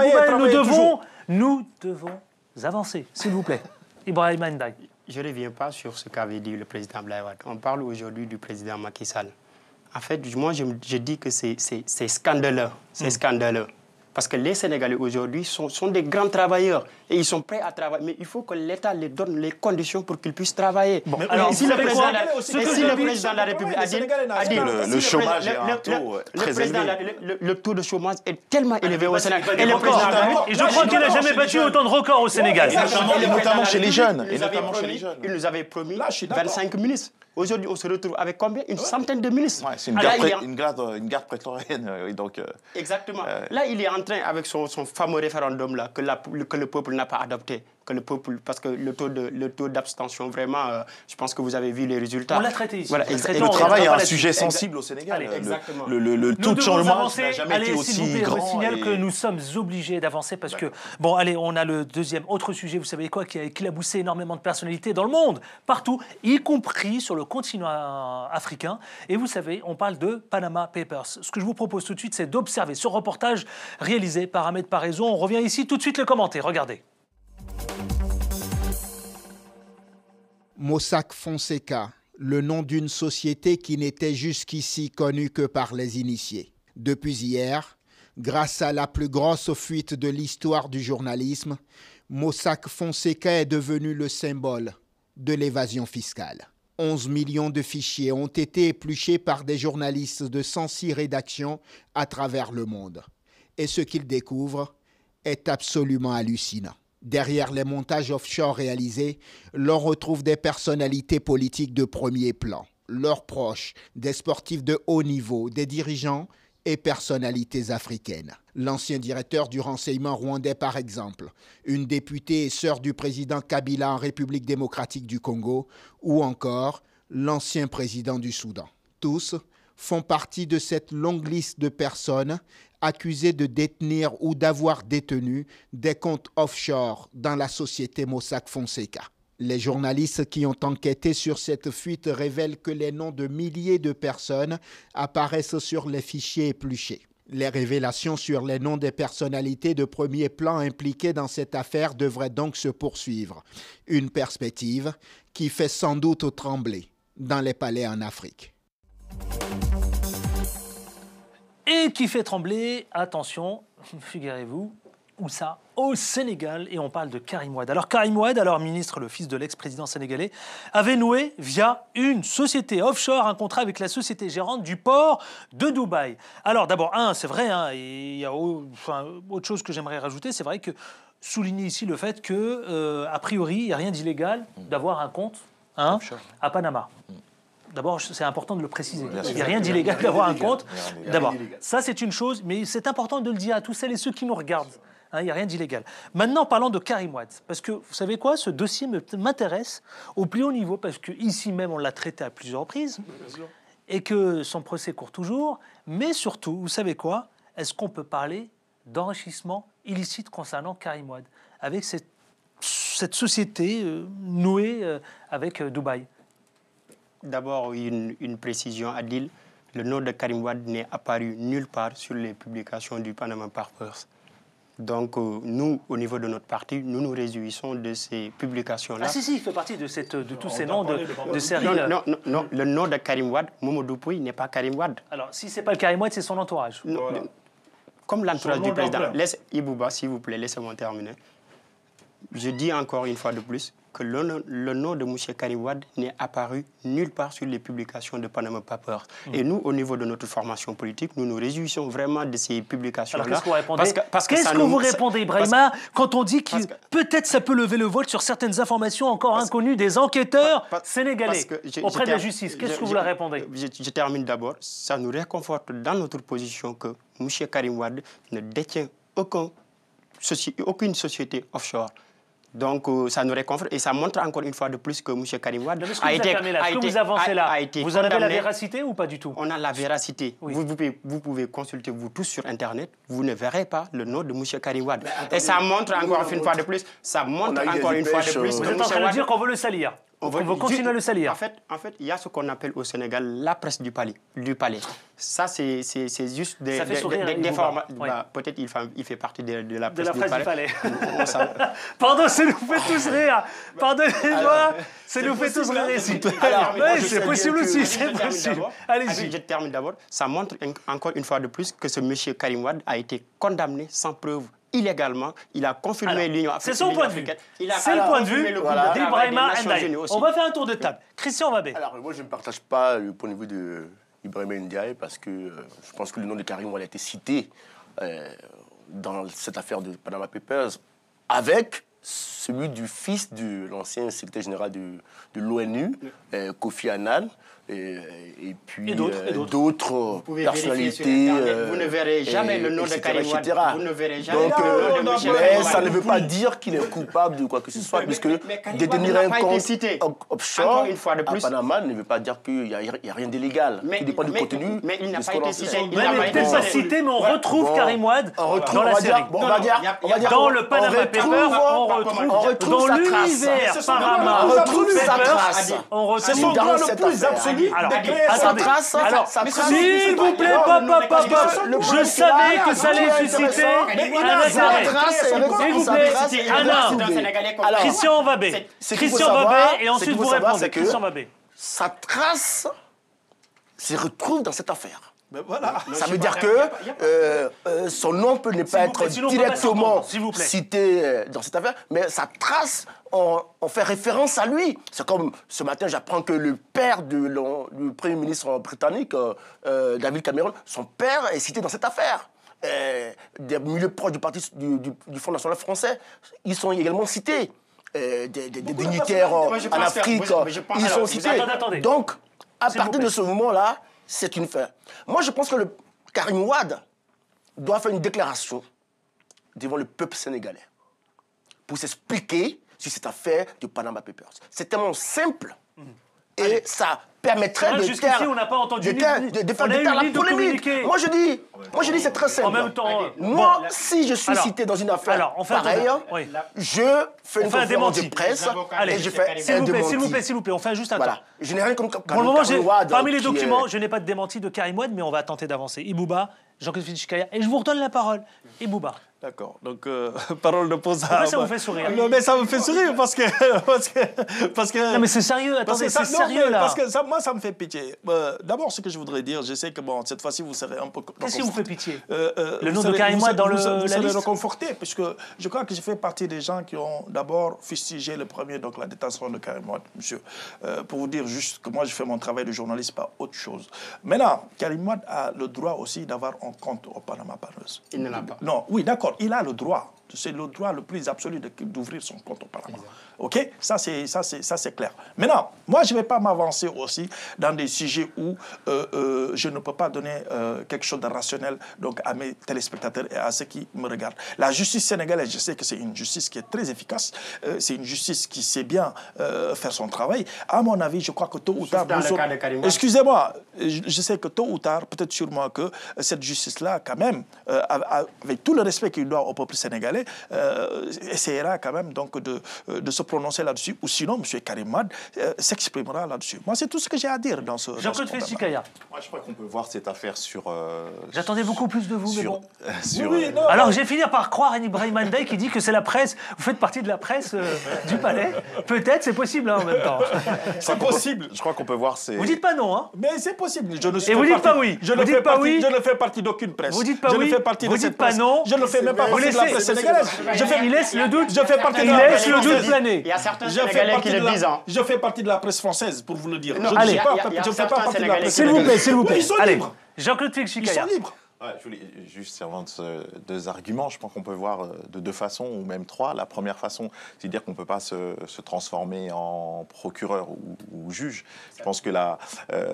nous devons avancer, s'il vous plaît. Ibrahima Ndiaye. Je ne reviens pas sur ce qu'avait dit le président Abdoulaye Wade. On parle aujourd'hui du président Macky Sall. En fait, moi, je dis que c'est scandaleux. C'est scandaleux. Parce que les Sénégalais aujourd'hui sont des grands travailleurs et ils sont prêts à travailler. Mais il faut que l'État les donne les conditions pour qu'ils puissent travailler. Bon, alors, si le président de la République a dit le chômage est un taux très élevé. Le taux de chômage est tellement élevé au Sénégal. Et je crois qu'il n'a jamais battu autant de records au Sénégal. Et notamment chez les jeunes. Il nous avait promis 25 ministres. Aujourd'hui, on se retrouve avec combien? Une centaine de ministres. Ouais, c'est une garde prétorienne. Donc, exactement. Là, il est en train, avec son fameux référendum là, que le peuple n'a pas adopté. Que le peuple, parce que le taux d'abstention, vraiment, je pense que vous avez vu les résultats. On l'a traité ici. Voilà, le travail est un sujet sensible au Sénégal. Exactement. Le taux de changement n'a jamais été aussi grand. Je signale que nous sommes obligés d'avancer parce que, bon, allez, on a le deuxième autre sujet, vous savez quoi, qui a éclaboussé énormément de personnalités dans le monde, partout, y compris sur le continent africain. Et vous savez, on parle de Panama Papers. Ce que je vous propose tout de suite, c'est d'observer ce reportage réalisé par Ahmed Paraison. On revient ici tout de suite le commenter. Regardez. Mossack Fonseca, le nom d'une société qui n'était jusqu'ici connue que par les initiés. Depuis hier, grâce à la plus grosse fuite de l'histoire du journalisme, Mossack Fonseca est devenu le symbole de l'évasion fiscale. 11 millions de fichiers ont été épluchés par des journalistes de 106 rédactions à travers le monde. Et ce qu'ils découvrent est absolument hallucinant. Derrière les montages offshore réalisés, l'on retrouve des personnalités politiques de premier plan, leurs proches, des sportifs de haut niveau, des dirigeants et personnalités africaines. L'ancien directeur du renseignement rwandais, par exemple, une députée et sœur du président Kabila en République démocratique du Congo, ou encore l'ancien président du Soudan. Tous font partie de cette longue liste de personnes accusés de détenir ou d'avoir détenu des comptes offshore dans la société Mossack Fonseca. Les journalistes qui ont enquêté sur cette fuite révèlent que les noms de milliers de personnes apparaissent sur les fichiers épluchés. Les révélations sur les noms des personnalités de premier plan impliquées dans cette affaire devraient donc se poursuivre. Une perspective qui fait sans doute trembler dans les palais en Afrique. Et qui fait trembler, attention, figurez-vous, où ça? Au Sénégal, et on parle de Karim Wade. Alors Karim Wade, alors ministre, le fils de l'ex-président sénégalais, avait noué via une société offshore un contrat avec la société gérante du port de Dubaï. Alors d'abord, c'est vrai, et il y a autre chose que j'aimerais rajouter, c'est vrai que souligner ici le fait que, a priori, il n'y a rien d'illégal d'avoir un compte à Panama. D'abord, c'est important de le préciser. Il n'y a rien d'illégal d'avoir un compte. D'abord, ça c'est une chose, mais c'est important de le dire à tous celles et ceux qui nous regardent. Il n'y a rien d'illégal. Maintenant, parlons de Karim Wade. Parce que, vous savez quoi, ce dossier m'intéresse au plus haut niveau, parce qu'ici même, on l'a traité à plusieurs reprises, et que son procès court toujours. Mais surtout, vous savez quoi, est-ce qu'on peut parler d'enrichissement illicite concernant Karim Wade, avec cette société nouée avec Dubaï? D'abord, une précision, Adil. Le nom de Karim Wade n'est apparu nulle part sur les publications du Panama Papers. Donc, nous, au niveau de notre parti, nous nous réjouissons de ces publications-là. Ah si, il fait partie de tous ces noms de séries. Non, le nom de Karim Wade, Mamadou Pouye, n'est pas Karim Wade. Alors, si ce n'est pas le Karim Wade, c'est son entourage. Voilà. Comme l'entourage du président. Ibouba, s'il vous plaît, laissez-moi terminer. Je dis encore une fois de plus que le nom de M. Karim Wade n'est apparu nulle part sur les publications de Panama Papers. Et nous, au niveau de notre formation politique, nous nous réjouissons vraiment de ces publications-là. Alors, qu'est-ce que vous répondez? Qu'est-ce que vous répondez, Ibrahima, quand on dit que peut-être ça peut lever le voile sur certaines informations encore inconnues des enquêteurs sénégalais auprès de la justice? Qu'est-ce que vous leur répondez? Je termine d'abord. Ça nous réconforte dans notre position que M. Karim Wade ne détient aucune société offshore. Donc, ça nous réconforte et ça montre encore une fois de plus que M. Karim Wade a été vous en avez la véracité ou pas du tout? On a la véracité. Oui. Vous pouvez consulter vous tous sur Internet. Vous ne verrez pas le nom de M. Karim Wade. Et ça montre encore une fois de plus. Ça montre encore une fois de plus. Vous êtes en train de dire qu'on veut le salir? On va continuer à le salir. En fait, il y a ce qu'on appelle au Sénégal la presse du palais. Ça, c'est juste des formes. Peut-être il fait partie de la presse du palais. Pardon, ça nous fait tous rire. Pardonnez-moi, ça nous fait tous rire ici. C'est possible aussi, c'est possible. Allez-y. Je termine d'abord. Ça montre encore une fois de plus que ce monsieur Karim Wade a été condamné sans preuve. Illégalement, il a confirmé l'Union africaine. C'est son point de vue. C'est le point de vue d'Ibrahima Ndiaye. On va faire un tour de table. Christian Wabé. Alors, moi, je ne partage pas le point de vue d'Ibrahima Ndiaye parce que je pense que le nom de Karim Wade a été cité dans cette affaire de Panama Papers avec celui du fils de l'ancien secrétaire général de l'ONU, Kofi Annan. Et puis d'autres personnalités. Vous ne verrez jamais le nom de Karim Wade. Vous ne verrez jamais le nom de M. Mais ça ne veut pas dire qu'il est coupable de quoi que ce soit, puisque détenir un compte offshore à Panama ne veut pas dire qu'il n'y a rien d'illégal. Tout dépend du contenu. Mais il n'a pas été cité. Il n'a peut-être pas cité, mais on retrouve Karim Wade dans la série. On va dire dans le Panama Papers, on retrouve dans l'univers Panama Papers, on retrouve dans le plus absolu. Alors, s'il vous plaît, je savais que ça allait susciter un intérêt. S'il vous plaît, Anna, Christian Wabé. Et ensuite vous répondez. Christian Wabé. Sa trace se retrouve dans cette affaire. Ben voilà. Ça veut dire que son nom peut ne pas être directement cité dans cette affaire, mais sa trace, on fait référence à lui. C'est comme ce matin, j'apprends que le père du Premier ministre britannique, David Cameron, son père est cité dans cette affaire. Des milieux proches du parti du Front National français, ils sont également cités. Des dignitaires en Afrique, ils sont cités. Donc, à partir de ce moment-là, c'est une fin. Moi, je pense que le Karim Wade doit faire une déclaration devant le peuple sénégalais pour s'expliquer sur cette affaire du Panama Papers. C'est tellement simple et ça permettrait de jusqu'ici, on n'a pas entendu de faire la polémique. Moi, je dis c'est très simple. En même temps, moi, si je suis cité dans une affaire pareille, je fais une conférence de presse et je fais un démenti. S'il vous plaît, on fait juste un temps. Je n'ai rien contre Pour le moment, parmi les documents, je n'ai pas de démenti de Karim Wade, mais on va tenter d'avancer. Ibouba, Jean-Claude Chikaya, et je vous redonne la parole. Ibouba. D'accord. Donc, parole de pose à... Pourquoi ça vous fait sourire? Non, mais ça me fait sourire parce que... Non, mais c'est sérieux, attendez, c'est sérieux, là. Parce que moi, ça me fait pitié. D'abord, ce que je voudrais dire, je sais que, bon, cette fois-ci, vous serez un peu... Qu'est-ce qui vous fait pitié? Le nom de Karim Wade dans la liste? Vous serez réconforté, puisque je crois que je fais partie des gens qui ont d'abord fustigé le premier, donc la détention de Karim Wade, monsieur. Pour vous dire juste que moi, je fais mon travail de journaliste, pas autre chose. Maintenant, Karim Wade a le droit aussi d'avoir un compte au Panama Papers. Il ne l'a pas. Non, oui, d'accord. Il a le droit, c'est le droit le plus absolu d'ouvrir son compte au Panama. OK? Ça, c'est clair. Maintenant, moi, je ne vais pas m'avancer aussi dans des sujets où je ne peux pas donner quelque chose de rationnel donc, à mes téléspectateurs et à ceux qui me regardent. La justice sénégalaise, je sais que c'est une justice qui est très efficace. C'est une justice qui sait bien faire son travail. À mon avis, je crois que tôt ou tard... Excusez-moi, je sais que tôt ou tard, peut-être sûrement que cette justice-là, quand même, avec tout le respect qu'il doit au peuple sénégalais, essaiera quand même donc de se prononcer là-dessus, ou sinon, M. Karim Wade s'exprimera là-dessus. Moi, c'est tout ce que j'ai à dire dans ce Jean-Claude Chikaya. Moi, je crois qu'on peut voir cette affaire sur... J'attendais beaucoup plus de vous, mais bon. Non, alors, je vais finir par croire à Ibrahima Ndiaye qui dit que c'est la presse. Vous faites partie de la presse du palais. Peut-être, c'est possible hein, en même temps. C'est possible. Je crois qu'on peut voir... Vous dites pas non, hein? Mais c'est possible. Et vous dites pas oui. Je ne fais partie d'aucune presse. Vous dites pas oui. Vous dites pas non. Je ne fais même pas partie de la presse sénégalaise. Il laisse le doute. Je fais partie de la presse. Il laisse le doute planer. Il y a certains Sénégalais qui le disent. Je fais partie de la presse française, pour vous le dire. Allez, je ne fais pas partie de la presse sénégalaise. S'il vous plaît. Ils sont libres. Jean-Claude Chikaya. Ils sont libres. Ouais, je voulais juste avant deux arguments. Je pense qu'on peut voir de deux façons, ou même trois. La première façon, c'est de dire qu'on ne peut pas se transformer en procureur ou juge. Je pense que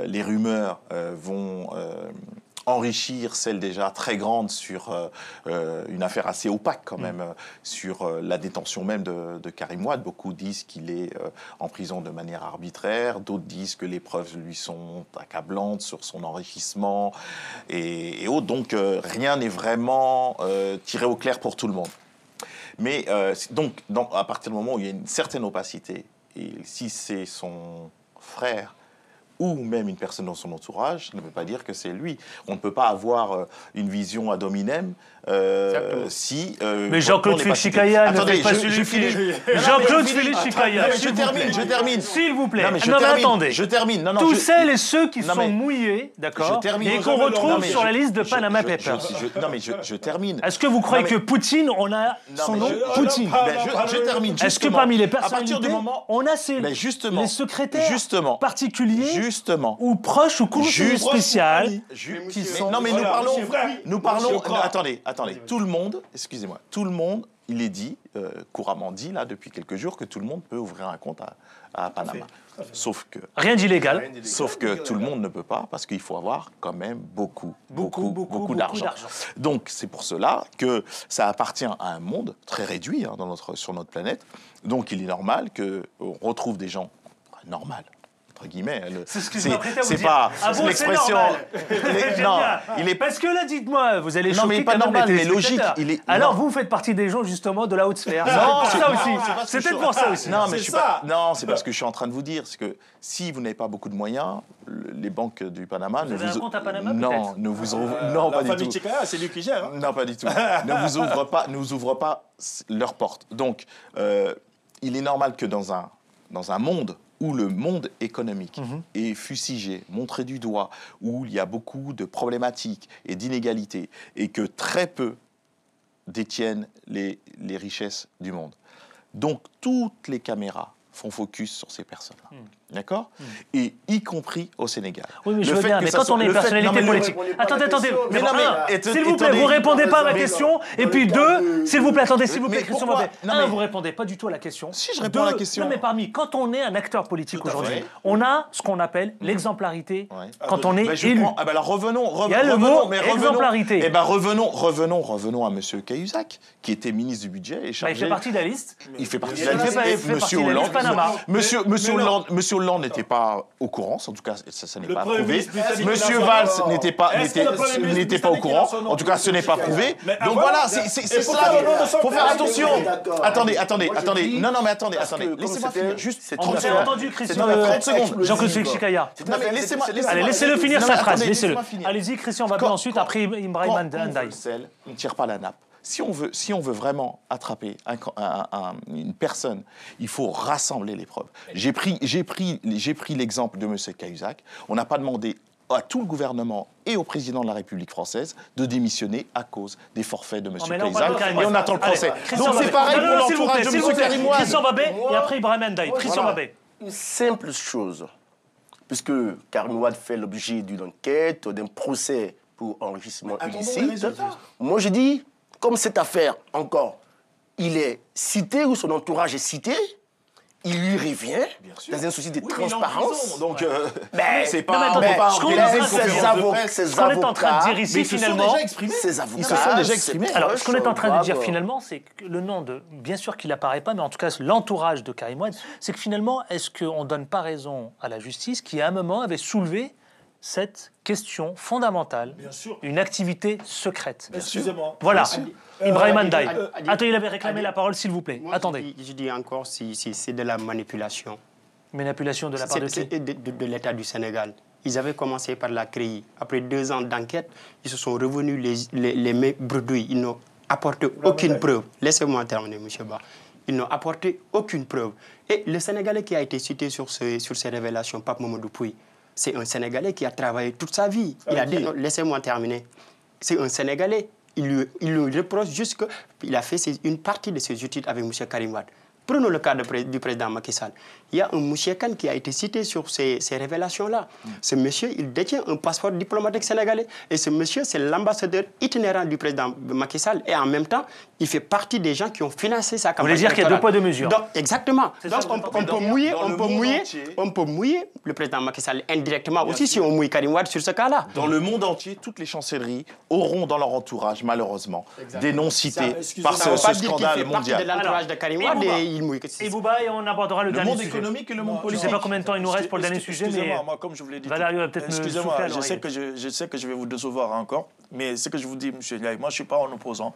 les rumeurs vont... enrichir celle déjà très grande sur une affaire assez opaque quand même, sur la détention même de Karim Wade. Beaucoup disent qu'il est en prison de manière arbitraire, d'autres disent que les preuves lui sont accablantes sur son enrichissement et autres. Donc rien n'est vraiment tiré au clair pour tout le monde. Mais donc à partir du moment où il y a une certaine opacité Et si c'est son frère ou même une personne dans son entourage, ça ne veut pas dire que c'est lui. On ne peut pas avoir une vision ad hominem si... mais Jean-Claude Félix Chikaya ne fait pas celui qui... Jean-Claude Félix Chikaya, je termine. S'il vous plaît. Non, mais attendez. Je termine. Tous celles et ceux qui sont mouillés, d'accord, et qu'on retrouve sur la liste de Panama Papers. Non, mais je termine. Est-ce que vous croyez que Poutine, on a son nom Poutine. Je termine. Est-ce que parmi les personnalités, on a les secrétaires particuliers ou proches ou conseillers spéciaux qui sont... Non, mais nous parlons... Attendez. Tout le monde, excusez-moi, tout le monde, il est dit, couramment dit, là, depuis quelques jours, que tout le monde peut ouvrir un compte à Panama. Sauf que... Rien d'illégal. Sauf que tout le monde ne peut pas, parce qu'il faut avoir quand même beaucoup d'argent. Donc, c'est pour cela que ça appartient à un monde très réduit sur notre planète. Donc, il est normal qu'on retrouve des gens normaux. Entre guillemets, c'est pas l'expression. Non, il est parce que là, dites-moi, vous allez choquer. Non, mais pas normal, mais logique. Alors vous faites partie des gens justement de la haute sphère. Non, c'est ça aussi. C'est peut-être pour ça aussi. Non, mais non, c'est parce que je suis en train de vous dire, c'est que si vous n'avez pas beaucoup de moyens, les banques du Panama vous avez un compte à Panama, non, ne vous ouvrent non pas du tout. La famille Chikaya, c'est lui qui gère. Non, pas du tout. ne vous ouvrent pas leurs portes. Donc, il est normal que dans un monde où le monde économique est fustigé, montré du doigt, où il y a beaucoup de problématiques et d'inégalités, et que très peu détiennent les richesses du monde. Donc, toutes les caméras font focus sur ces personnes-là. D'accord ? Et y compris au Sénégal. Oui, mais je veux bien, mais quand on est une personnalité politique... Attendez. S'il vous plaît, vous ne répondez pas à ma question. Et puis deux, s'il vous plaît, attendez, s'il vous plaît, Christian Babet. Vous ne répondez pas du tout à la question. Si, je réponds à la question. Non, mais quand on est un acteur politique aujourd'hui, on a ce qu'on appelle l'exemplarité quand on est élu. Alors revenons. Il y a le mot exemplarité. Eh bien, revenons à M. Cahuzac, qui était ministre du Budget et chargé... Il fait partie de la liste. Il fait partie de la liste. Monsieur Hollande n'était pas au courant, en tout cas, ça n'est pas prouvé. Monsieur Valls n'était pas au courant, en tout cas, ce n'est pas prouvé. Donc voilà, c'est cela. Il faut faire attention. Attendez. Non, mais attendez. Laissez-moi finir juste 30 secondes. Entendu, Christian. Jean-Claude Félix Chikaya. Allez, laissez-le finir sa phrase. Laissez-le. Allez-y, Christian Babet, ensuite, après Ibrahim Ndiaye. On ne tire pas la nappe. Si on veut vraiment attraper une personne, il faut rassembler les preuves. J'ai pris l'exemple de M. Cahuzac. On n'a pas demandé à tout le gouvernement et au président de la République française de démissionner à cause des forfaits de M. Cahuzac. Et on attend le procès. Donc c'est pareil pour l'entourage de M. Karim Wade. Christian Babet et après Ibrahim Ndiaye. Christian Babet. Une simple chose, puisque Karim Wade fait l'objet d'une enquête, d'un procès pour enrichissement illicite. Moi je dis... Comme cette affaire, encore, il est cité ou son entourage est cité, il lui revient dans un souci de transparence. Donc, c'est pas... Ce qu'on est en train de dire ici, finalement... Ils se sont déjà exprimés. Alors, ce qu'on est en train de dire, finalement, c'est que le nom de... Bien sûr qu'il n'apparaît pas, mais en tout cas, l'entourage de Karim Wade, c'est que finalement, est-ce qu'on ne donne pas raison à la justice qui, à un moment, avait soulevé cette question fondamentale, une activité secrète. Excusez-moi. Voilà. Ibrahim Ndiaye. Attendez, il avait réclamé la parole, s'il vous plaît. Attendez. Je dis encore si c'est de la manipulation. Manipulation de la part de qui ? De l'État du Sénégal. Ils avaient commencé par la CREI. Après 2 ans d'enquête, ils se sont revenus les mains bredouilles. Ils n'ont apporté aucune preuve. Laissez-moi terminer, M. Ba. Ils n'ont apporté aucune preuve. Et le Sénégalais qui a été cité sur ces révélations, Pape Mamadou Pouye, c'est un Sénégalais qui a travaillé toute sa vie. Laissez-moi terminer. C'est un Sénégalais. Il lui reproche juste qu'il a fait une partie de ses études avec M. Karim Wade. Prenons le cas du président Macky Sall. Il y a un Mouchiakan qui a été cité sur ces révélations-là. Ce monsieur, il détient un passeport diplomatique sénégalais. Et ce monsieur, c'est l'ambassadeur itinérant du président Macky Sall. Et en même temps, il fait partie des gens qui ont financé sa campagne. Vous voulez dire qu'il y a 2 poids 2 mesures. Donc, exactement. Donc, on peut mouiller le président Macky Sall indirectement aussi si on mouille Karim Wade sur ce cas-là. Dans le monde entier, toutes les chancelleries auront dans leur entourage, malheureusement, des noms cités par ce scandale mondial. De l'entourage de Karim Wade, Et Bouba, et on abordera le dernier monde sujet. économique et le monde Je politique. ne sais pas combien de temps il nous reste pour le dernier sujet, mais moi, comme je vous l'ai dit, Valérie va peut-être me souffler à l'oreille. je sais que je vais vous décevoir encore, mais ce que je vous dis, monsieur Ndiaye, moi, je ne suis pas un opposant.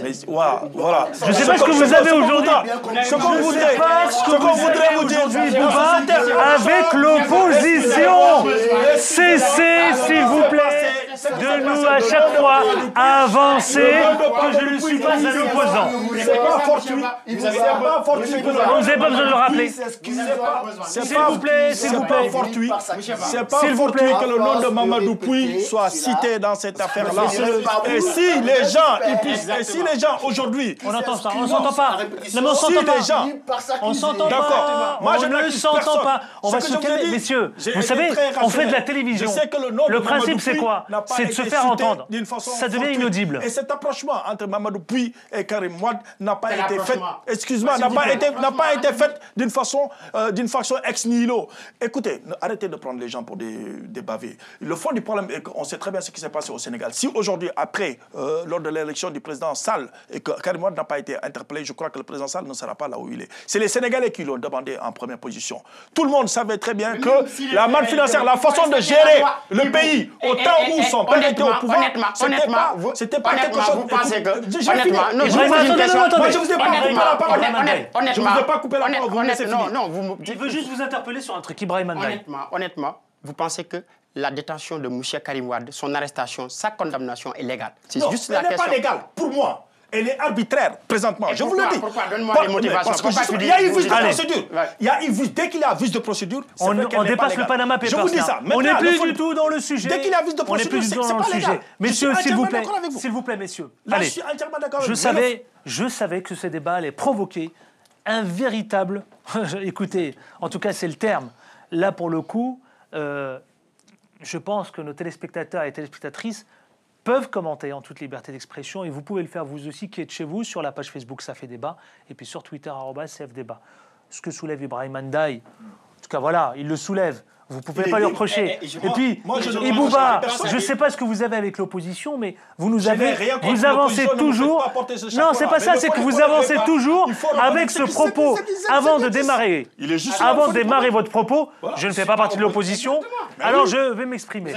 Mais, voilà. Je ne sais pas ce que vous avez aujourd'hui. Ce qu'on voudrait, aujourd'hui, Bouba, avec l'opposition. Cessez, s'il vous plaît, de nous à chaque fois avancer que je ne suis pas un opposant. C'est pas fortuit. Vous n'avez pas besoin de le rappeler. S'il vous plaît, s'il vous plaît. C'est pas fortuit que le nom de Mamadou Pouy soit cité dans cette affaire-là. Et si les gens aujourd'hui... On entend ça, on ne s'entend pas. Non mais on s'entend pas. On s'entend pas. On ne s'entend pas. On va se calmer, messieurs. Vous savez, on fait de la télévision. Le principe, c'est quoi? C'est de se faire entendre. Ça devient inaudible. Et cet approchement entre Mamadou Pouy et Karim Wade n'a pas été fait. Excuse-moi, n'a pas été fait d'une façon ex nihilo. Écoutez, arrêtez de prendre les gens pour des bavés. Le fond du problème est qu'on sait très bien ce qui s'est passé au Sénégal. Si aujourd'hui, après, lors de l'élection du président Sall, et que Karim Wade n'a pas été interpellé, je crois que le président Sall ne sera pas là où il est. C'est les Sénégalais qui l'ont demandé en première position. Tout le monde savait très bien que la manne financière, la façon de gérer le pays, au temps où son père était au pouvoir, c'était pas quelque chose... Vous pensez que... Honnêtement, non, je vous pose une question. Moi, je vous ai pas coupé la parole. Honnêtement, je vous ai pas coupé la parole. Non, Je veux juste vous interpeller sur un truc, Ibrahim Ndiaye. Honnêtement, vous pensez que la détention de M. Karim Wade, son arrestation, sa condamnation est légale? C'est juste la question. Elle n'est pas légale, pour moi. Elle est arbitraire, présentement. Je vous le dis. Pourquoi? Donne-moi les motivations. Parce qu'il y a une vice de procédure. Dès qu'il y a vice de procédure, on dépasse le Panama Papers. Je vous dis ça. On n'est plus du tout dans le sujet. Dès qu'il y a vice de procédure, c'est pas légal. Messieurs, s'il vous plaît, messieurs. Allez, je suis entièrement d'accord avec vous. Je savais que ce débat allait provoquer un véritable... Écoutez, en tout cas, c'est le terme. Là, pour le coup, je pense que nos téléspectateurs et téléspectatrices peuvent commenter en toute liberté d'expression et vous pouvez le faire vous aussi qui êtes chez vous sur la page Facebook Ça fait débat et puis sur Twitter @CFDébat. Ce que soulève Ibrahim Ndiaye, en tout cas voilà, il le soulève. Vous ne pouvez pas lui reprocher. Et puis, Bouba, je ne sais pas ce que vous avez avec l'opposition, mais vous avancez toujours. Non, c'est pas ça, c'est que vous avancez toujours avec ce propos. Avant de démarrer votre propos, je ne fais pas partie de l'opposition, alors je vais m'exprimer.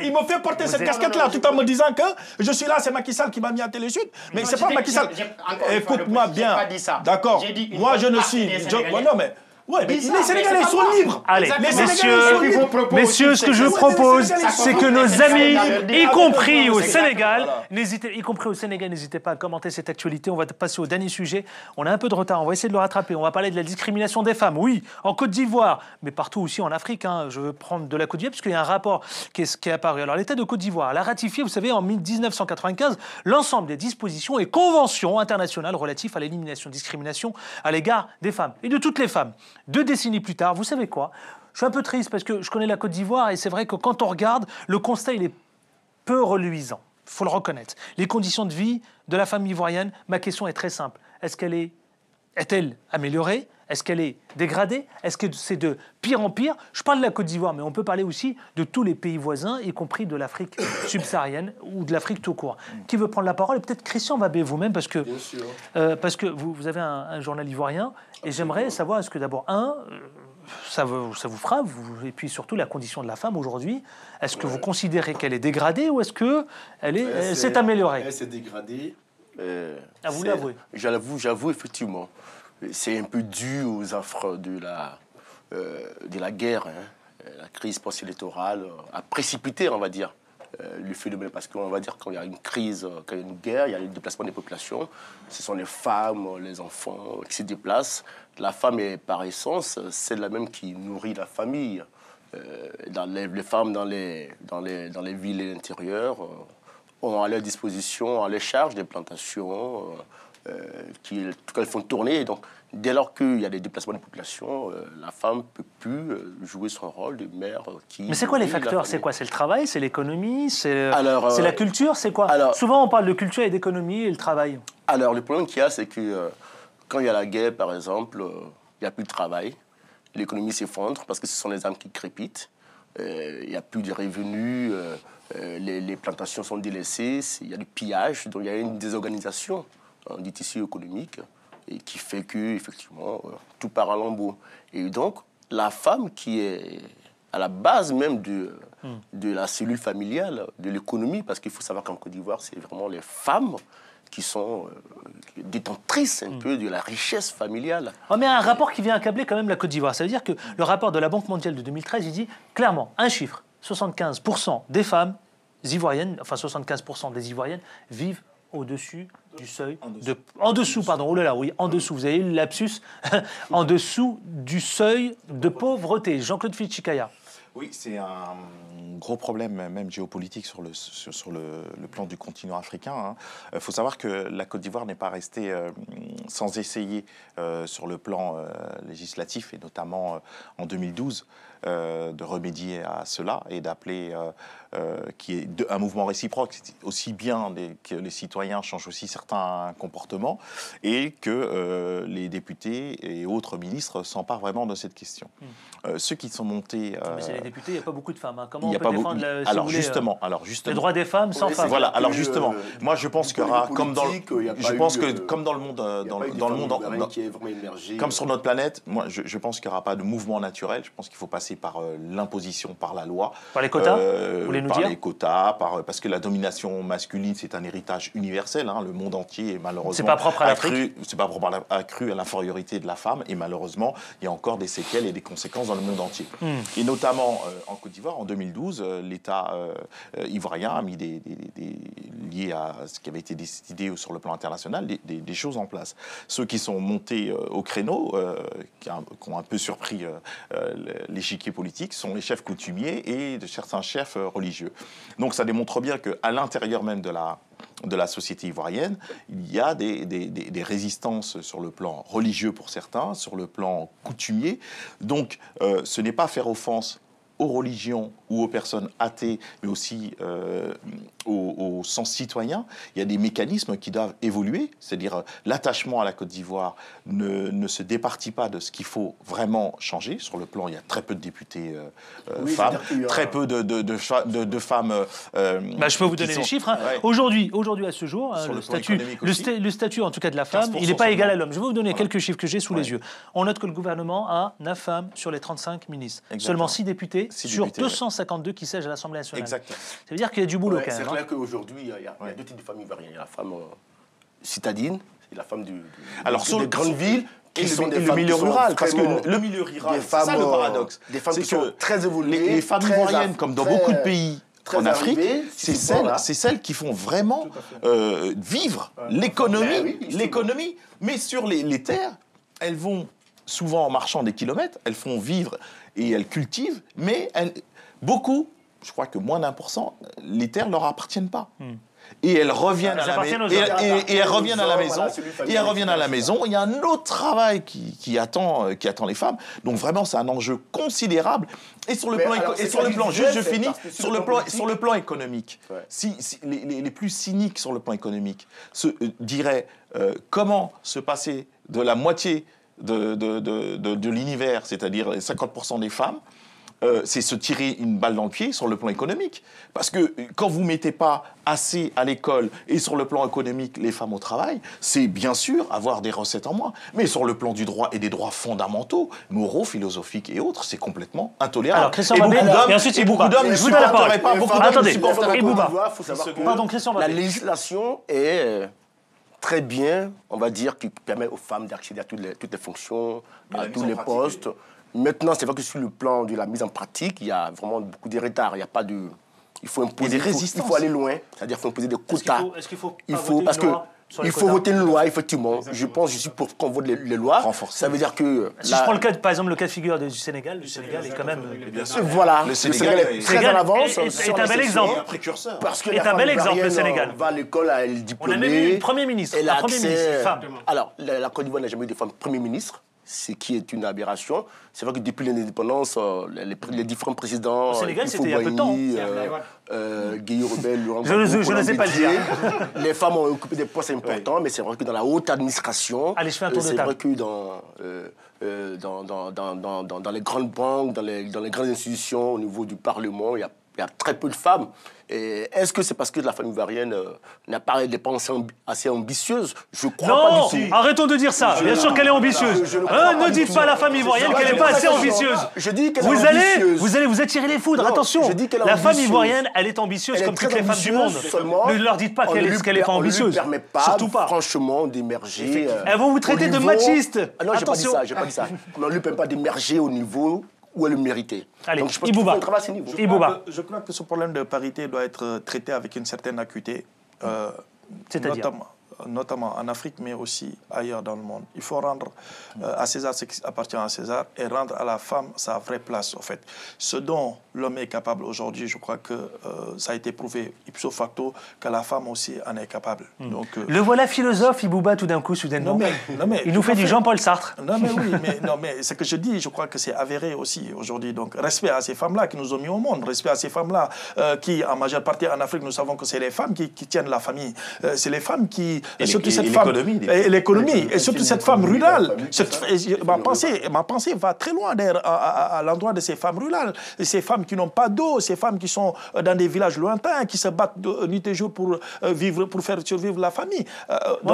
Il m'a fait porter cette casquette-là tout en me disant que je suis là, c'est Macky Sall qui m'a mis à Télé Sud. Mais c'est pas Macky Sall. Écoute-moi bien. D'accord. Moi, je ne suis. Non, mais. Ouais, mais les Sénégalais sont libres. Allez, messieurs, ce que je propose, c'est que nos amis, y compris au Sénégal, n'hésitez pas à commenter cette actualité. On va passer au dernier sujet. On a un peu de retard, on va essayer de le rattraper. On va parler de la discrimination des femmes, oui, en Côte d'Ivoire, mais partout aussi en Afrique. Je veux prendre de la Côte d'Ivoire, puisqu'il y a un rapport qui est apparu. Alors, l'État de Côte d'Ivoire a ratifié, vous savez, en 1995, l'ensemble des dispositions et conventions internationales relatives à l'élimination de discrimination à l'égard des femmes, et de toutes les femmes. 2 décennies plus tard, vous savez quoi? Je suis un peu triste parce que je connais la Côte d'Ivoire et c'est vrai que quand on regarde, le constat il est peu reluisant. Il faut le reconnaître. Les conditions de vie de la femme ivoirienne, ma question est très simple. Est-elle améliorée? Est-ce qu'elle est dégradée? Est-ce que c'est de pire en pire? Je parle de la Côte d'Ivoire, mais on peut parler aussi de tous les pays voisins, y compris de l'Afrique subsaharienne ou de l'Afrique tout court. Qui veut prendre la parole? Et peut-être Christian Babé vous-même, parce que vous avez un journal ivoirien, et j'aimerais savoir, est-ce que d'abord, ça vous frappe, et puis surtout la condition de la femme aujourd'hui, est-ce que vous considérez qu'elle est dégradée ou est-ce qu'elle s'est améliorée? Elle s'est dégradée. Vous l'avouez? J'avoue effectivement. C'est un peu dû aux affres de la guerre. La crise post-électorale a précipité, on va dire, le phénomène. Parce qu'on va dire quand il y a une crise, quand il y a une guerre, il y a le déplacement des populations. Ce sont les femmes, les enfants qui se déplacent. La femme est par essence celle-là même qui nourrit la famille. Les femmes dans les villes et l'intérieur ont à leur disposition, à leur charge des plantations qu'elles font tourner. Donc, dès lors qu'il y a des déplacements de population, la femme ne peut plus jouer son rôle de mère qui... Mais c'est quoi les facteurs? C'est quoi? C'est le travail? C'est l'économie? C'est la culture? C'est quoi? Souvent, on parle de culture et d'économie et le travail. Alors, le problème qu'il y a, c'est que quand il y a la guerre, par exemple, il n'y a plus de travail. L'économie s'effondre parce que ce sont les âmes qui crépitent. Il n'y a plus de revenus. Les plantations sont délaissées. Il y a du pillage. Donc, il y a une désorganisation du tissu économique et qui fait que, effectivement, tout part en lambeaux. Et donc, la femme qui est à la base même de la cellule familiale, de l'économie, parce qu'il faut savoir qu'en Côte d'Ivoire, c'est vraiment les femmes qui sont détentrices un peu de la richesse familiale. Oh, mais un rapport qui vient accabler quand même la Côte d'Ivoire. Ça veut dire que le rapport de la Banque mondiale de 2013, il dit clairement, un chiffre, 75% des femmes ivoiriennes, enfin 75% des Ivoiriennes vivent au-dessus du seuil en dessous, pardon, oh là là, oui, en dessous, vous avez eu le lapsus, en dessous du seuil de pauvreté. Jean-Claude Fitchikaya. Oui, c'est un gros problème, même géopolitique, sur le plan du continent africain. Il faut savoir que la Côte d'Ivoire n'est pas restée sans essayer sur le plan législatif, et notamment en 2012, de remédier à cela et d'appeler qui est un mouvement réciproque, aussi bien que les citoyens changent aussi certains comportements et que les députés et autres ministres s'emparent vraiment de cette question. Ceux qui sont montés... Mais c'est les députés, il n'y a pas beaucoup de femmes. Hein. Comment on peut défendre alors, justement, les droits des femmes sans femmes? Voilà, alors justement, moi je pense qu'il y aura, comme dans le monde, comme sur notre planète, moi je pense qu'il n'y aura pas de mouvement naturel. Je pense qu'il faut passer par l'imposition, par la loi. Par les quotas, vous voulez nous par dire les quotas, parce que la domination masculine, c'est un héritage universel. Hein, le monde entier est malheureusement... C'est pas propre à l'Afrique. C'est pas propre accru à l'infériorité de la femme. Et malheureusement, il y a encore des séquelles et des conséquences dans le monde entier. Et notamment en Côte d'Ivoire, en 2012, l'État ivoirien a mis lié à ce qui avait été décidé sur le plan international, des choses en place. Ceux qui sont montés au créneau, qui ont un peu surpris l'échiquier politique, sont les chefs coutumiers et de certains chefs religieux. Donc ça démontre bien qu'à l'intérieur même de la société ivoirienne, il y a des résistances sur le plan religieux pour certains, sur le plan coutumier. Donc ce n'est pas faire offense aux religions ou aux personnes athées, mais aussi au sens citoyen. Il y a des mécanismes qui doivent évoluer, c'est-à-dire l'attachement à la Côte d'Ivoire ne se départit pas de ce qu'il faut vraiment changer. Sur le plan, il y a très peu de députés femmes, très peu de femmes... je peux vous donner les chiffres. Hein. Ouais. Aujourd'hui, à ce jour, hein, le statut, en tout cas de la femme, il n'est pas égal à l'homme. Je vais vous donner quelques chiffres que j'ai sous les yeux. On note que le gouvernement a 9 femmes sur les 35 ministres. Exactement. Seulement 6 députés sur 252 qui siègent à l'Assemblée nationale. Exactement. Ça veut dire qu'il y a du boulot quand même. C'est clair qu'aujourd'hui, il y a deux types de femmes ivoiriennes. Il y a la femme citadine et la femme des grandes villes. Qui sont des le milieu rural, parce que le milieu rural, c'est ça le paradoxe. Des femmes qui sont très évoluées. Les femmes ivoiriennes, comme dans beaucoup de pays en Afrique, c'est celles qui font vraiment vivre l'économie. Mais sur les terres, elles vont souvent en marchant des kilomètres, elles font vivre et elles cultivent, mais beaucoup, je crois que moins d'1%, les terres ne leur appartiennent pas. Et elles reviennent à la maison. Il y a un autre travail qui attend les femmes. Donc vraiment, c'est un enjeu considérable. Et sur le plan économique, les plus cyniques sur le plan économique diraient comment se passer de la moitié de l'univers, c'est-à-dire 50% des femmes, c'est se tirer une balle dans le pied sur le plan économique. Parce que quand vous ne mettez pas assez à l'école et sur le plan économique les femmes au travail, c'est bien sûr avoir des recettes en moins. Mais sur le plan du droit et des droits fondamentaux, moraux, philosophiques et autres, c'est complètement intolérable. Alors, Christian Babé, et ensuite beaucoup d'hommes ne supporteraient pas. Attendez, la législation est très bien, on va dire, qui permet aux femmes d'accéder à toutes les fonctions, à tous les postes. Maintenant, c'est vrai que sur le plan de la mise en pratique, il y a vraiment beaucoup de retard. Il y a pas de... Il faut imposer des résistances. Il faut aller loin. C'est-à-dire qu'il faut imposer des quotas. Est-ce qu'il faut parce que il faut voter une loi, effectivement. Exactement. Je suis pour qu'on vote les lois. Renforcer. Ça veut dire que... Si je prends par exemple, le cas de figure du Sénégal, le Sénégal est quand même... Bien sûr. Voilà. Le Sénégal est très en avance. C'est un bel exemple. Parce que c'est un bel exemple, le Sénégal. Va à l'école, elle est diplômée. On a même eu une Premier ministre. Elle a accès... femme. Alors, la Côte d'Ivoire n'a jamais eu de femme Premier ministre. Ce qui est une aberration. C'est vrai que depuis l'indépendance, les différents présidents... Au Sénégal, c'était il y a peu de temps. Guillaume Rebel, Laurent je ne sais pas le dire. Les femmes ont occupé des postes importants, mais c'est vrai que dans la haute administration... Allez, je fais un tour de table. C'est vrai que dans les grandes banques, dans les grandes institutions, au niveau du Parlement, il y a Il y a très peu de femmes. Est-ce que c'est parce que la famille ivoirienne n'a pas des pensées assez ambitieuses? Je crois pas du tout. Arrêtons de dire ça. Bien sûr qu'elle est ambitieuse. Ne dites pas à la famille ivoirienne qu'elle n'est pas assez ambitieuse. Je dis qu'elle est ambitieuse. Vous allez vous attirer les foudres. Attention, la femme ivoirienne, elle est ambitieuse comme toutes les femmes du monde. Ne leur dites pas qu'elle n'est pas ambitieuse. On ne lui permet pas, surtout pas. Franchement, d'émerger. Elles vont vous traiter de machiste. Non, j'ai pas dit ça. Mais on ne lui permet pas d'émerger au niveau où elle le méritait. Allez, donc, je pense qu'il faut un travail à ce niveau. Je crois que ce problème de parité doit être traité avec une certaine acuité, notamment en Afrique, mais aussi ailleurs dans le monde. Il faut rendre à César ce qui appartient à César et rendre à la femme sa vraie place, en fait. Ce dont l'homme est capable aujourd'hui, je crois que ça a été prouvé ipso facto que la femme aussi en est capable. Donc, le voilà philosophe, Ibouba, tout d'un coup, soudainement. Il nous fait du Jean-Paul Sartre. Non, mais oui, mais ce que je dis, je crois que c'est avéré aussi aujourd'hui. Donc, respect à ces femmes-là qui nous ont mis au monde, respect à ces femmes-là qui, en majeure partie en Afrique, nous savons que c'est les femmes qui tiennent la famie. C'est les femmes qui... Et surtout cette femme... L'économie. Et surtout cette femme rurale. Ma pensée va très loin à l'endroit de ces femmes rurales. Ces femmes qui n'ont pas d'eau, ces femmes qui sont dans des villages lointains, qui se battent nuit et jour pour faire survivre la famille.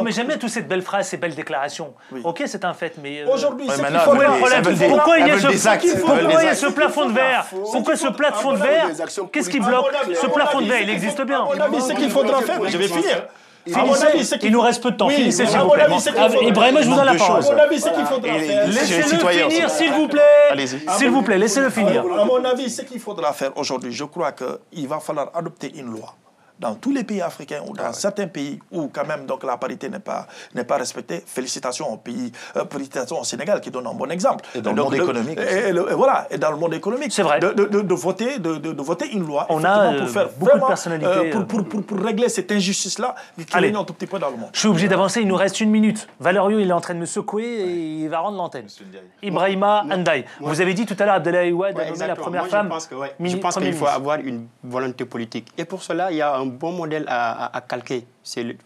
Mais j'aime bien toutes ces belles phrases, ces belles déclarations. Oui. Ok, c'est un fait, mais... Aujourd'hui, c'est pourquoi il y a ce plafond de verre? Pourquoi ce plafond de verre? Qu'est-ce qui bloque? Ce plafond de verre, il existe bien. À mon avis, ce qu'il faudra faire, je vais finir. Il nous reste peu de temps. Finissez, s'il vous plaît. Ibrahim, je vous donne la parole. À mon avis, ce qu'il faudra faire... Laissez-le finir, s'il vous plaît. S'il vous plaît, laissez-le finir. À mon avis, ce qu'il faudra faire aujourd'hui, je crois qu'il va falloir adopter une loi dans tous les pays africains ou dans certains pays où quand même donc la parité n'est pas respectée. Félicitations au pays, félicitations au Sénégal qui donne un bon exemple. Et dans le monde économique. Et dans le monde économique. C'est vrai. De voter une loi. On a pour faire beaucoup de personnalités. Pour régler cette injustice-là qui règne un tout petit peu dans le monde. Je suis obligé d'avancer, il nous reste 1 minute. Valerio, il est en train de me secouer et il va rendre l'antenne. Ibrahima Ndiaye. Vous avez dit tout à l'heure, Abdoulaye Wade a nommé la première femme. Je pense qu'il faut avoir une volonté politique. Et pour cela, il y a un bon modèle à calquer.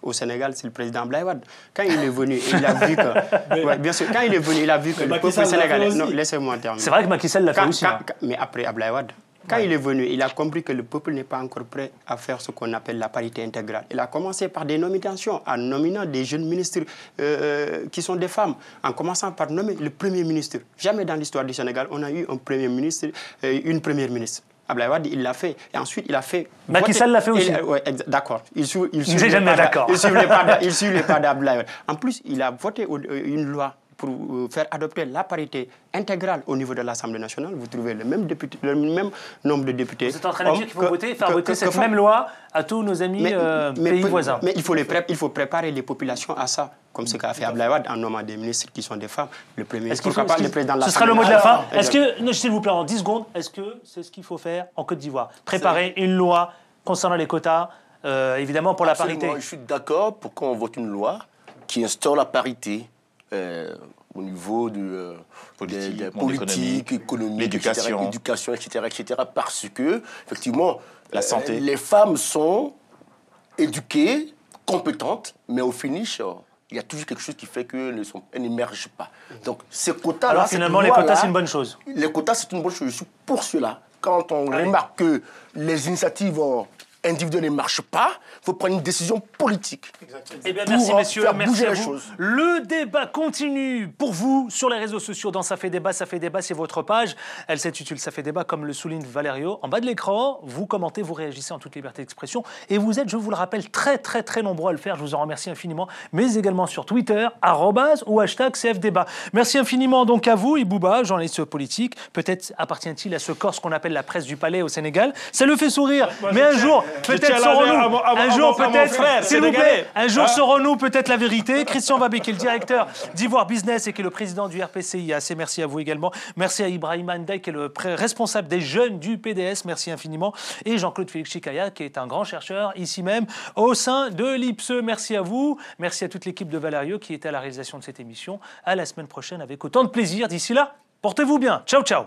Au Sénégal, c'est le président Abdoulaye Wade. Quand il est venu, il a vu que... bien sûr, quand il est venu, il a vu que le peuple sénégalais... Non, laissez-moi terminer. C'est vrai que Macky Sall l'a fait aussi. Mais après Abdoulaye Wade, quand il est venu, il a compris que le peuple n'est pas encore prêt à faire ce qu'on appelle la parité intégrale. Il a commencé par des nominations, en nominant des jeunes ministres qui sont des femmes, en commençant par nommer le Premier ministre. Jamais dans l'histoire du Sénégal, on a eu un Premier ministre, une Première ministre. Abdoulaye Wade, il l'a fait. Et ensuite, il a fait... Macky Sall l'a fait aussi. Oui, d'accord. Il n'est jamais d'accord. Il ne suivait pas d'Abdoulaye Wade. En plus, il a voté une loi pour faire adopter la parité intégrale au niveau de l'Assemblée nationale. Vous trouvez le même nombre de députés. Vous êtes en train de dire qu'il faut faire voter cette même loi à tous nos amis pays voisins. Mais il faut préparer les populations à ça, comme ce qu'a fait Abdoulaye Wade en nommant des ministres qui sont des femmes. Le premier ministre, pourquoi pas le président de l'Assemblée. Ce sera le mot de la fin. Est-ce que, s'il vous plaît, en 10 secondes, est-ce que c'est ce qu'il faut faire en Côte d'Ivoire? Préparer une loi concernant les quotas, évidemment pour la parité. Je suis d'accord pour qu'on vote une loi qui instaure la parité au niveau de politique, économique, l'éducation, etc., parce que, effectivement, la santé. Les femmes sont éduquées, compétentes, mais au finish, il y a toujours quelque chose qui fait qu'elles n'émergent pas. Donc, ces quotas-là... Alors, finalement, les quotas, c'est une bonne chose. Les quotas, c'est une bonne chose. Je suis pour cela. Quand on remarque que les initiatives individuelles ne marchent pas, il faut prendre une décision politique. Eh bien, merci messieurs, merci à vous. Le débat continue pour vous sur les réseaux sociaux dans Ça fait débat, c'est votre page. Elle s'intitule Ça fait débat comme le souligne Valerio. En bas de l'écran, vous commentez, vous réagissez en toute liberté d'expression et vous êtes, je vous le rappelle, très nombreux à le faire. Je vous en remercie infiniment, mais également sur Twitter, @ ou #CFDébat. Merci infiniment donc à vous, Ibouba, journaliste politique. Peut-être appartient-il à ce corps qu'on appelle la presse du palais au Sénégal. Ça le fait sourire, mais un jour... Peut-être saurons-nous, un jour peut-être, s'il vous plaît, un jour saurons-nous peut-être la vérité. Christian Babé, qui est le directeur d'Ivoire Business et qui est le président du RPCIAC, merci à vous également. Merci à Ibrahima Ndiaye, qui est le responsable des jeunes du PDS, merci infiniment. Et Jean-Claude Félix Chikaya, qui est un grand chercheur ici même au sein de l'IPSE. Merci à vous, merci à toute l'équipe de Valerio qui était à la réalisation de cette émission. À la semaine prochaine avec autant de plaisir. D'ici là, portez-vous bien. Ciao, ciao.